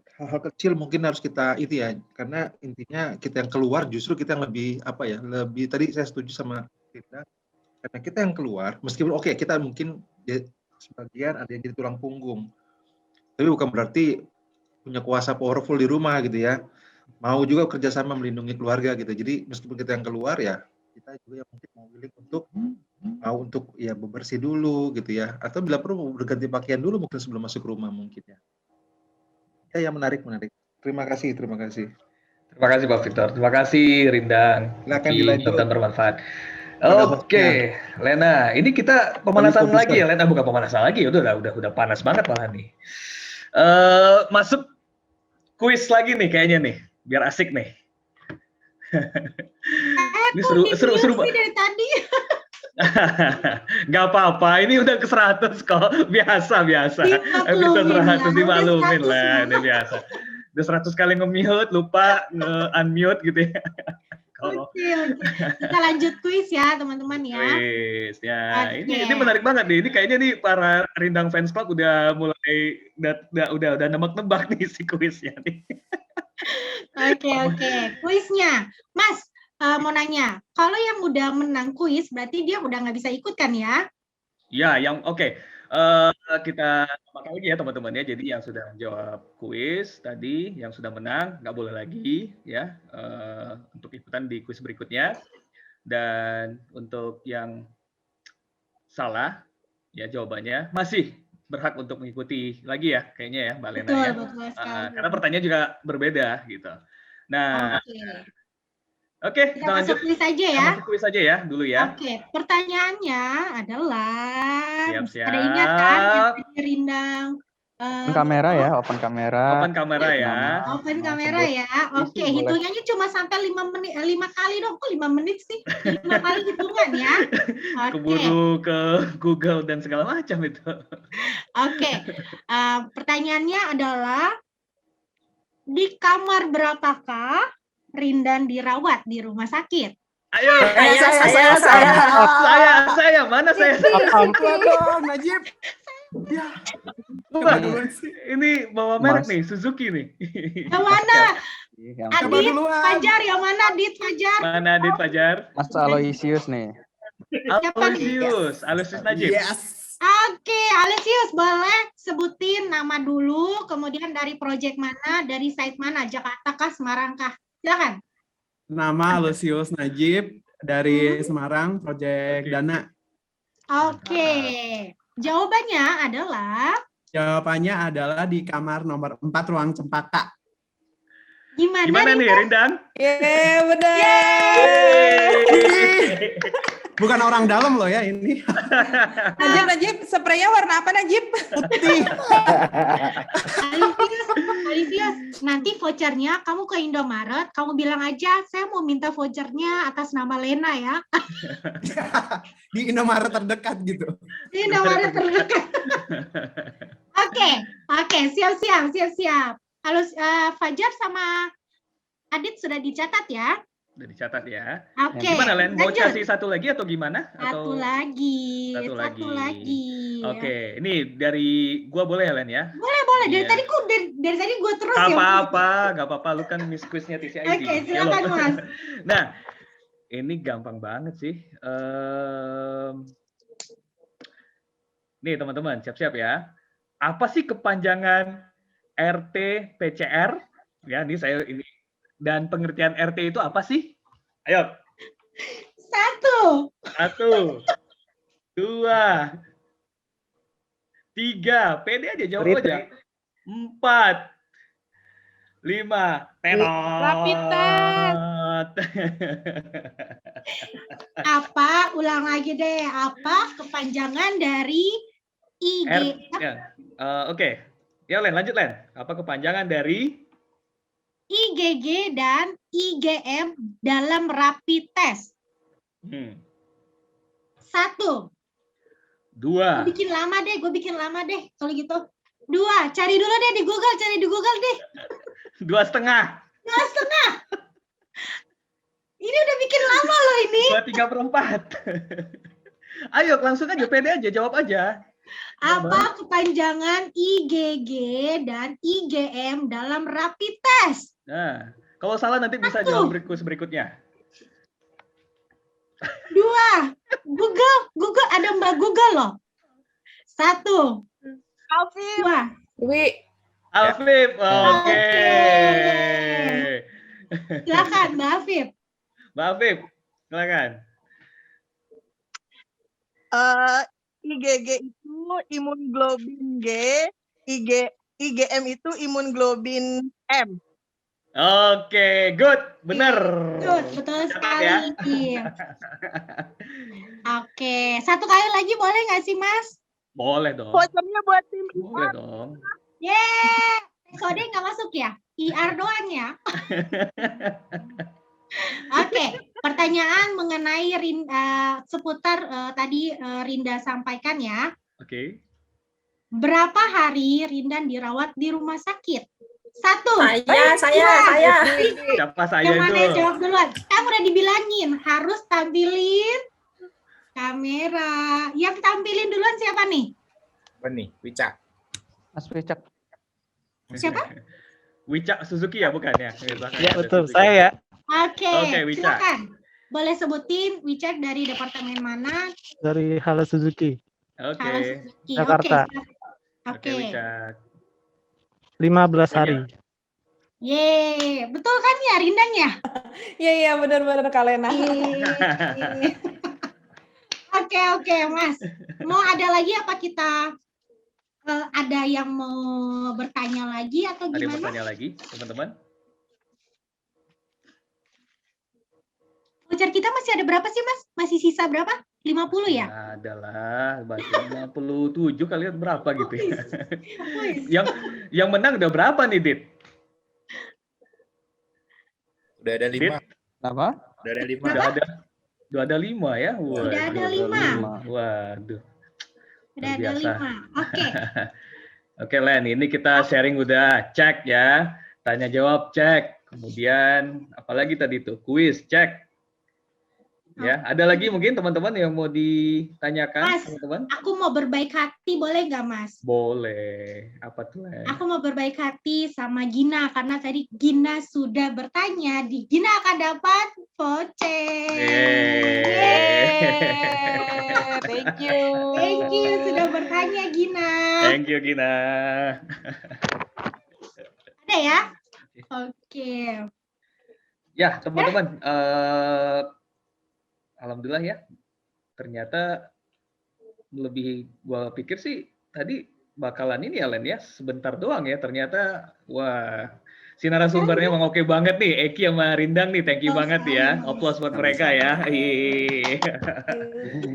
kecil mungkin harus kita itu ya, karena intinya kita yang keluar justru kita yang lebih lebih tadi saya setuju sama kita, karena kita yang keluar meskipun oke, kita mungkin sebagian ada yang jadi tulang punggung, tapi bukan berarti punya kuasa powerful di rumah gitu ya, mau juga kerjasama melindungi keluarga gitu. Jadi meskipun kita yang keluar ya kita juga yang mungkin mau willing untuk ya bebersih dulu gitu ya, atau bila perlu berganti pakaian dulu mungkin sebelum masuk rumah mungkin ya. Ya, menarik. Terima kasih. Terima kasih Pak Victor. Terima kasih Rindang. Silakan dilanjut. Konten bermanfaat. Oke, Lena. Ini kita pemanasan lagi ya, Lena. Bukan pemanasan lagi, udah panas banget malah nih. Masuk kuis lagi nih kayaknya nih, biar asik nih. Ini seru banget dari tadi. Gak apa-apa, ini udah ke 100 kok, biasa. Episode 100 dimaklumin lah, ini biasa. Udah 100 kali nge-mute, lupa nge-unmute gitu ya. Oke. Kita lanjut kuis ya teman-teman ya. Kuis ya, ini menarik banget nih. Ini kayaknya nih para Rindang Fans Club udah mulai udah nebak-nebak nih si kuisnya nih. Oke. Kuisnya, Mas. Mau nanya, kalau yang udah menang kuis berarti dia udah nggak bisa ikut kan ya? Ya, oke. Kita pakai lagi ya teman-teman ya. Jadi yang sudah menjawab kuis tadi, yang sudah menang nggak boleh lagi ya untuk ikutan di kuis berikutnya. Dan untuk yang salah ya jawabannya masih berhak untuk mengikuti lagi ya kayaknya ya Mbak Lena ya. Betul sekali. Karena pertanyaan juga berbeda gitu. Nah. Oke, kita masuk kuis aja ya. Masuk kuis aja ya dulu ya. Oke, pertanyaannya adalah siap. ada ingat kan yang Rindang Open kamera ya, open kamera. Open kamera ya. Open kamera ya. Oke, boleh. hitungannya cuma sampai 5 menit, 5 kali dong. Kok 5 menit sih? 5 kali hitungan ya. Oke. Keburu ke Google dan segala macam itu. Oke. Pertanyaannya adalah di kamar berapakah Rindan dirawat di rumah sakit? Ayo, saya mana saya? Najib. Ya. Coba, Coba duluan sih. ini bawa merek Mas. nih, Suzuki nih. Yang mana? Coba Adit, duluan. Fajar, yang mana Adit, Fajar? Mana Adit Fajar? Mas Aloysius nih. Siapa nih? Aloysius Najib. Yes. Oke, Alesius, boleh sebutin nama dulu, kemudian dari proyek mana, dari site mana, Jakarta kah, Semarang kah? Silakan. Nama Lucius Najib dari Semarang, Proyek Oke. Dana. Oke, jawabannya adalah Jawabannya adalah di kamar nomor 4 ruang Cempaka. Gimana nih, Rindan? Yeay, bener. Bukan orang dalam loh ya ini. Najib, spraynya warna apa Najib? Putih. Alesius, nanti vouchernya kamu ke Indomaret, kamu bilang aja, saya mau minta vouchernya atas nama Lena ya. Di Indomaret terdekat gitu. Di Indomaret terdekat. Oke, siap. Halo, Fajar sama Adit sudah dicatat ya? Udah dicatat ya. Oke. Gimana, Len? Mau lanjut. kasih satu lagi atau gimana? Satu Atau lagi. Satu lagi. Oke. Oke, ini dari gua boleh ya, Len ya? Boleh. Dari Iya. tadi dari tadi gue terus Gak ya. apa-apa. Lu kan Miss Quiznya TCID. Oke, silakan Ya, Mas. Nah, ini gampang banget sih. Nih teman-teman, siap-siap ya. Apa sih kepanjangan RT PCR? Ya, ini. Dan pengertian RT itu apa sih? Ayo. 1. 1, 2, 3. Pede aja, jawab aja. 4, 5. Tenot. Rapid test. Apa? Ulang lagi deh. Apa kepanjangan dari IG? Oke. Ya, Len, lanjut, Len. Apa kepanjangan dari IgG dan IgM dalam rapid test? 1. 2, Gue bikin lama deh kalau gitu. 2. Cari dulu deh di Google deh. 2,5. 2,5. Ini udah bikin lama loh ini. 2/3. Ayo, langsung aja, pede aja, jawab aja. Apa kepanjangan IgG dan IgM dalam rapid test? Nah, kalau salah nanti bisa 1. jawab berikutnya. 2. Google ada Mbak Google loh. 1. Alvin. 2. Alfif, oke. Silakan Mbak Afif. Mbak Afif, silakan. IgG itu imunoglobin G, IgM itu imunoglobin M. Oke, good, bener. Good, betul sekali. Ya. Oke, satu kali lagi boleh nggak sih Mas? Boleh dong. Vouchernya buat tim Boleh dong. Yeay, kode nggak masuk ya? IR doang ya? Oke, pertanyaan mengenai seputar tadi Rinda sampaikan ya. Oke. Berapa hari Rindan dirawat di rumah sakit? 1. Siapa saya Yang mana yang itu? jawab duluan? Kamu udah dibilangin harus tampilin kamera. Yang tampilin duluan siapa nih? Apa nih? Wicak. Mas Wicak. Siapa? Wicak Suzuki ya, bukan ya? Ya betul, saya ya. Oke, Oke, Wicak. silakan. Boleh sebutin Wicak dari departemen mana? Dari Halo Suzuki. Oke. Halo Suzuki. Jakarta. Oke, Wicak. 15 hari. Yeay, betul kan ya Rindan ya? Iya, benar-benar Kalena. Oke, Mas. Mau ada lagi apa kita ada yang mau bertanya lagi atau Ada yang gimana? bertanya lagi, teman-teman? Voucher kita masih ada berapa sih Mas? Masih sisa berapa? 50 ya? Adalah bahasa 57 kali berapa gitu ya. Wis. Yang menang udah berapa nih, Dit? Udah ada 5. Apa? Udah ada 5. Udah ada 5 ya? Udah ada 5. Waduh. Udah ada 5. Oke. Oke, Len, ini kita sharing udah cek ya. Tanya jawab cek. Kemudian apalagi tadi tuh? Kuis cek. Ya, ada lagi mungkin teman-teman yang mau ditanyakan, Mas, teman-teman? aku mau berbaik hati, boleh nggak, Mas? Boleh. Apa tuh, Len? Aku mau berbaik hati sama Gina, karena tadi Gina sudah bertanya. Gina akan dapat voucher. Yeay. Thank you. Thank you, sudah bertanya, Gina. Thank you, Gina. Ada ya? Oke. Ya, teman-teman. Alhamdulillah ya. Ternyata lebih gua pikir sih tadi bakalan ini ya, Len ya. Sebentar doang ya. Ternyata wah, si narasumbernya emang oke banget nih. Eki sama Rindang nih, thank you banget ya. Applause buat mereka ya.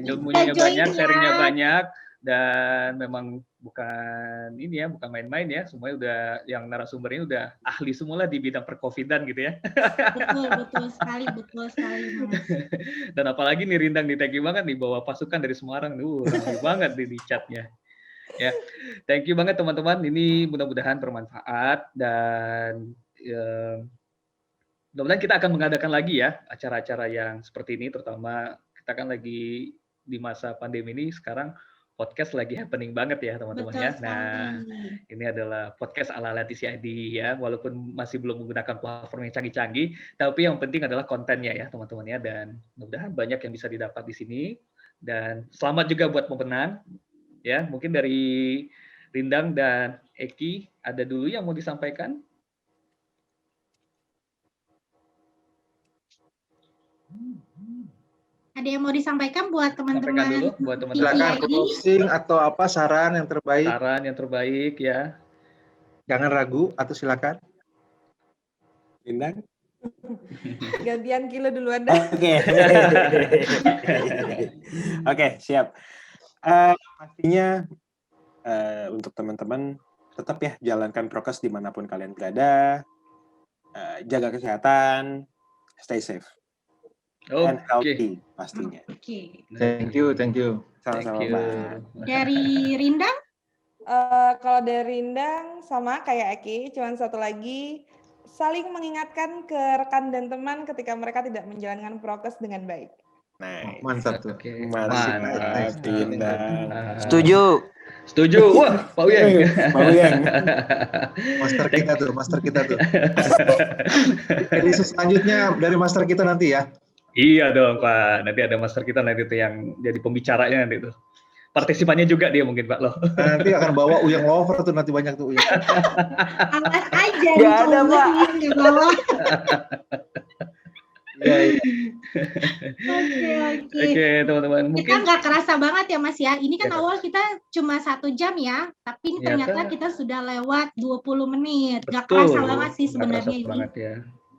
Ilmunya banyak, sharingnya banyak. Dan memang bukan ini ya, bukan main-main ya. Semuanya udah, yang narasumbernya udah ahli semua lah di bidang percovidan gitu ya. Betul sekali, Mas. Dan apalagi nih Rindang nih, thank you banget nih bawa pasukan dari Semarang. Ramai banget di chatnya. Ya, thank you banget teman-teman. Ini mudah-mudahan bermanfaat dan mudah-mudahan kita akan mengadakan lagi ya acara-acara yang seperti ini, terutama kita kan lagi di masa pandemi ini sekarang. Podcast lagi happening banget ya teman-teman ya. Nah, ini adalah podcast ala-ala TCID ya, walaupun masih belum menggunakan platform yang canggih-canggih, tapi yang penting adalah kontennya ya teman-teman ya, dan mudah-mudahan banyak yang bisa didapat di sini. Dan selamat juga buat pemenang ya. Mungkin dari Rindang dan Eki ada dulu yang mau disampaikan? Ada yang mau disampaikan buat teman-teman? Silakan closing atau apa saran yang terbaik? Saran yang terbaik ya. Jangan ragu atau silakan. Rindang. Gantian Kilo duluan dah. Oke, siap. Pastinya untuk teman-teman tetap ya jalankan prokes dimanapun kalian berada, jaga kesehatan, stay safe. And healthy pastinya. Thank you. Sama-sama, Mbak. Dari Rindang? Kalau dari Rindang sama kayak Eki, cuman satu lagi, saling mengingatkan ke rekan dan teman ketika mereka tidak menjalankan prokes dengan baik. Nice. Mantap tuh. Mantap, Rindang. Setuju. Wah, Pak Uyeng. Master kita tuh. Jadi selanjutnya dari master kita nanti ya. Iya dong Pak, nanti ada master kita nanti tuh yang jadi pembicaranya nanti tuh. Partisipannya juga dia mungkin Pak loh. Nanti akan bawa Uyeng Lover tuh nanti banyak tuh Uyeng. Alas aja. Gak ada Pak. Oke, teman-teman. Kita nggak kerasa banget ya Mas ya. Ini kan awal kita cuma 1 jam ya, tapi ternyata kita sudah lewat 20 menit. Nggak kerasa banget sih sebenarnya ini.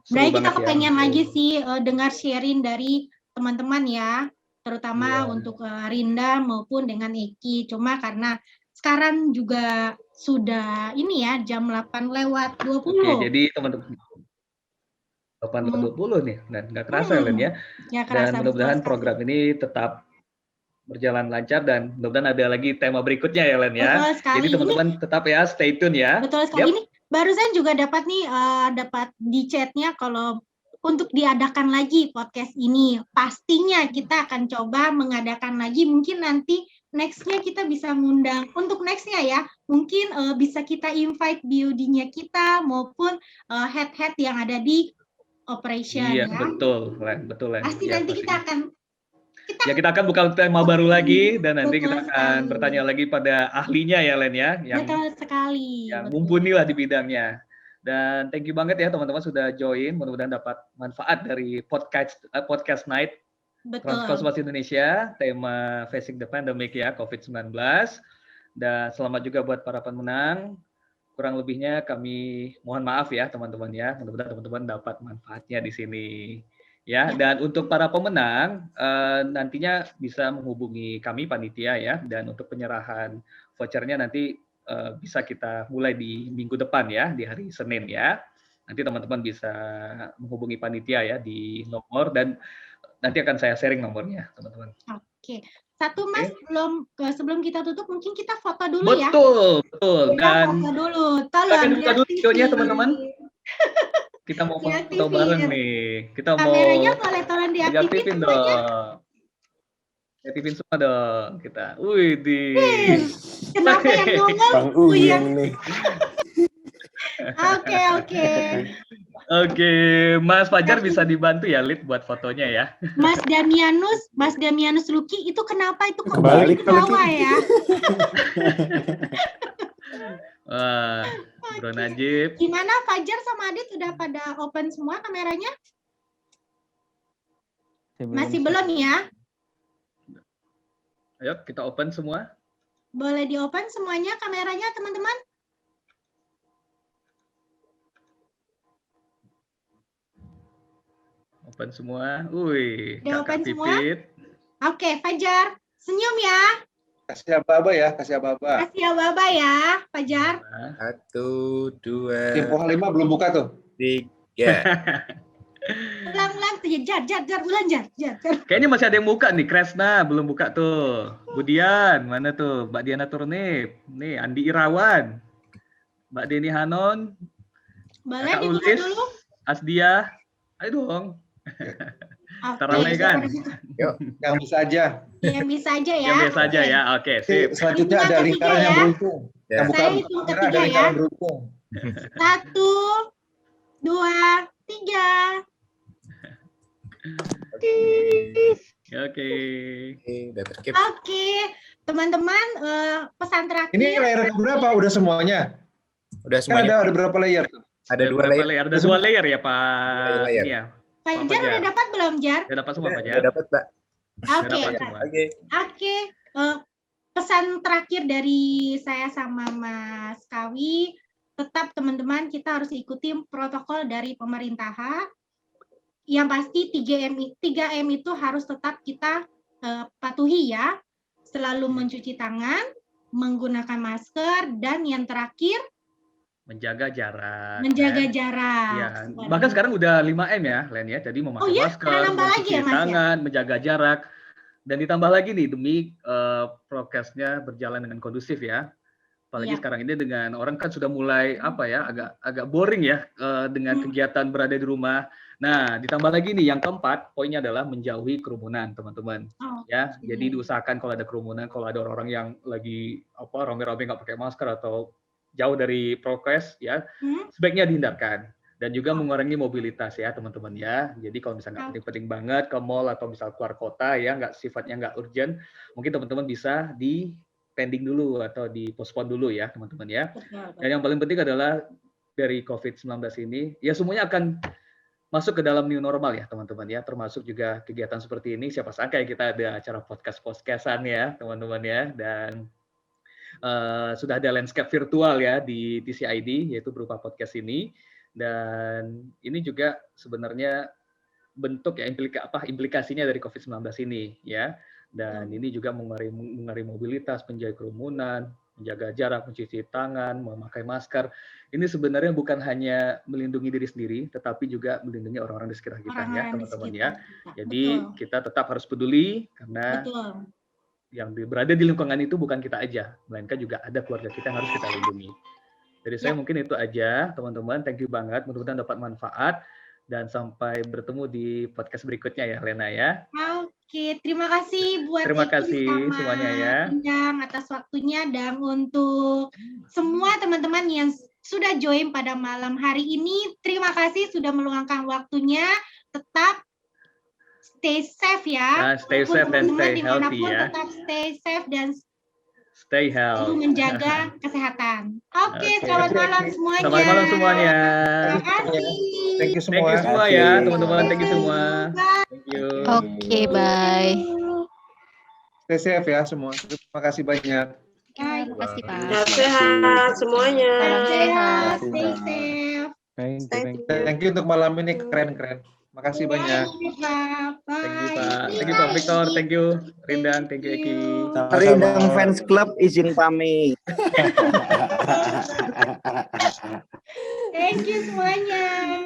Sebenarnya kita kepengen lagi sih dengar sharing dari teman-teman ya, terutama untuk Rinda maupun dengan Eki. Cuma karena sekarang juga sudah ini ya jam 8 lewat 20. Oke, jadi teman-teman 8.20 nih, dan nggak kerasa Len ya. Dan mudah-mudahan program ini tetap berjalan lancar dan mudah-mudahan ada lagi tema berikutnya ya Len ya. Jadi teman-teman tetap ya stay tune ya. Betul sekali. Ini barusan juga dapat nih dapat di chatnya kalau untuk diadakan lagi podcast ini. Pastinya kita akan coba mengadakan lagi. Mungkin nanti next-nya kita bisa ngundang. Untuk next-nya ya, mungkin bisa kita invite BOD-nya kita maupun head-head yang ada di operation. Iya, ya. betul Len. Pasti ya, nanti kita akan buka tema baru lagi dan nanti kita akan bertanya lagi pada ahlinya ya Len ya, yang betul sekali. Yang mumpuni lah di bidangnya. Dan thank you banget ya teman-teman sudah join. Mudah-mudahan dapat manfaat dari podcast night Transkosmos Indonesia, tema Facing the Pandemic ya, COVID-19. Dan selamat juga buat para pemenang. Kurang lebihnya kami mohon maaf ya teman-teman ya. Mudah-mudahan teman-teman dapat manfaatnya di sini. Ya, dan untuk para pemenang nantinya bisa menghubungi kami panitia ya, dan untuk penyerahan vouchernya nanti bisa kita mulai di minggu depan ya, di hari Senin ya. Nanti teman-teman bisa menghubungi panitia ya di nomor, dan nanti akan saya sharing nomornya, teman-teman. Oke. Satu Mas, sebelum kita tutup mungkin kita foto dulu ya. Betul. Kita Dan foto dulu. kita akan Tolong buka dulu videonya, teman-teman. diaktifin. Kita mau foto Diaktifin. bareng nih. Kita Kameranya mau boleh tolong diaktifin diaktifin semuanya. dong. Aktifin semua dong kita. Wih, Kenapa yang nongol? Bang Uyeng nih. Oke. Oke, Mas Fajar bisa dibantu ya, Lid, buat fotonya ya. Mas Damianus Luki itu kenapa itu Kebalik ke bawah ya? Wah, Bro Najib. Gimana Fajar sama Adit udah pada open semua kameranya? Masih belum ya? Ayo kita open semua. Boleh di open semuanya kameranya teman-teman? Open semua. Wih, Udah Kakak open semua? Pipit. Oke, Fajar. Senyum ya. Kasih ababa ya, kasih ababa. Kasih ababa ya, Fajar. 1, 2, Tempo 5 belum buka tuh. 3. Ulang-ulang tuh, jar, ulang jar. Kayaknya masih ada yang buka nih, Kresna belum buka tuh. Budian, mana tuh? Mbak Diana Turnip. Nih, Andi Irawan. Mbak Deni Hanon. Boleh Kakak dibuka Ulis, dulu? Asdia. Ayo dong. Teramai kan? Yuk, yang bisa aja. Yang bisa aja ya. Yang biasa aja ya. Oke, sip. Selanjutnya ada Hitungan lingkaran ketiga yang ya. beruntung. Ya. Yang buka Saya hitung kamera ketiga ada ya. lingkaran beruntung. 1, 2, 3. Oke. Dapat skip. Oke, teman-teman, pesan terakhir. Ini layer berapa? Udah semuanya? Udah Kan semuanya. ada berapa layer? Ada 2 berapa layer. Ada 2 layer ya, Pak. Dua layer. Ini ya. Fajar udah dapat belum, Jar? Udah dapat semua, Pak Udah Jar? dapat, Mbak. Oke. Dapat semua. Oke. Pesan terakhir dari saya sama Mas Kawi, tetap teman-teman kita harus ikuti protokol dari pemerintahan. Yang pasti 3M itu harus tetap kita patuhi ya. Selalu mencuci tangan, menggunakan masker, dan yang terakhir Menjaga jarak. menjaga kan? jarak. Ya, bahkan sekarang udah 5M ya, Len ya. Jadi memakai Oh iya? masker, Karena nambah lagi mencuci ya, Mas, ya? tangan, menjaga jarak. Dan ditambah lagi nih demi prokesnya berjalan dengan kondusif ya. Apalagi Iya. sekarang ini dengan orang kan sudah mulai apa ya, agak boring ya dengan kegiatan berada di rumah. Nah, ditambah lagi nih yang keempat, poinnya adalah menjauhi kerumunan, teman-teman. Ya, jadi diusahakan kalau ada kerumunan, kalau ada orang-orang yang lagi apa rame-rame nggak pakai masker atau jauh dari prokes ya, sebaiknya dihindarkan. Dan juga mengurangi mobilitas ya teman-teman ya. Jadi kalau misalnya nggak penting-penting banget ke mall atau misal keluar kota ya, sifatnya nggak urgent, mungkin teman-teman bisa di pending dulu atau di postpone dulu ya teman-teman ya. Dan yang paling penting adalah dari COVID-19 ini, ya semuanya akan masuk ke dalam new normal ya teman-teman ya, termasuk juga kegiatan seperti ini. Siapa sangka ya kita ada acara podcast-podcastan ya teman-teman ya, dan sudah ada landscape virtual ya di TCID, yaitu berupa podcast ini. Dan ini juga sebenarnya bentuk ya implikasinya dari COVID-19 ini ya. Dan ini juga mengurangi mobilitas, menjaga kerumunan, menjaga jarak, mencuci tangan, memakai masker. Ini sebenarnya bukan hanya melindungi diri sendiri, tetapi juga melindungi orang-orang di sekitar kita ya teman-teman ya. Jadi kita tetap harus peduli karena yang berada di lingkungan itu bukan kita aja, melainkan juga ada keluarga kita yang harus kita lindungi. Dari saya mungkin itu aja, teman-teman. Thank you banget. Mudah-mudahan dapat manfaat. Dan sampai bertemu di podcast berikutnya ya, Lena ya. Oke, terima kasih buat terima kasih semuanya ya. Undang atas waktunya, dan untuk semua teman-teman yang sudah join pada malam hari ini, terima kasih sudah meluangkan waktunya. Tetap stay safe ya. Stay safe dan stay healthy ya. Tetap stay safe dan stay healthy. Menjaga kesehatan. Oke, selamat malam semuanya. Selamat malam semuanya. Terima kasih. Thank you semua. Thank you semua ya, teman-teman. Thank you semua. Thank you. Oke, bye. Stay safe ya semua. Terima kasih banyak. Terima kasih, Pak. Sehat semuanya. Salam sehat. Stay safe. Thank you untuk malam ini, keren-keren. Makasih banyak. Thank you, Pak. Thank you, Bye. Pak. Thank you, Pak Victor. Thank you, Rindang. Thank you, Eki. Rindang Fans Club izin pamit. Thank you semuanya.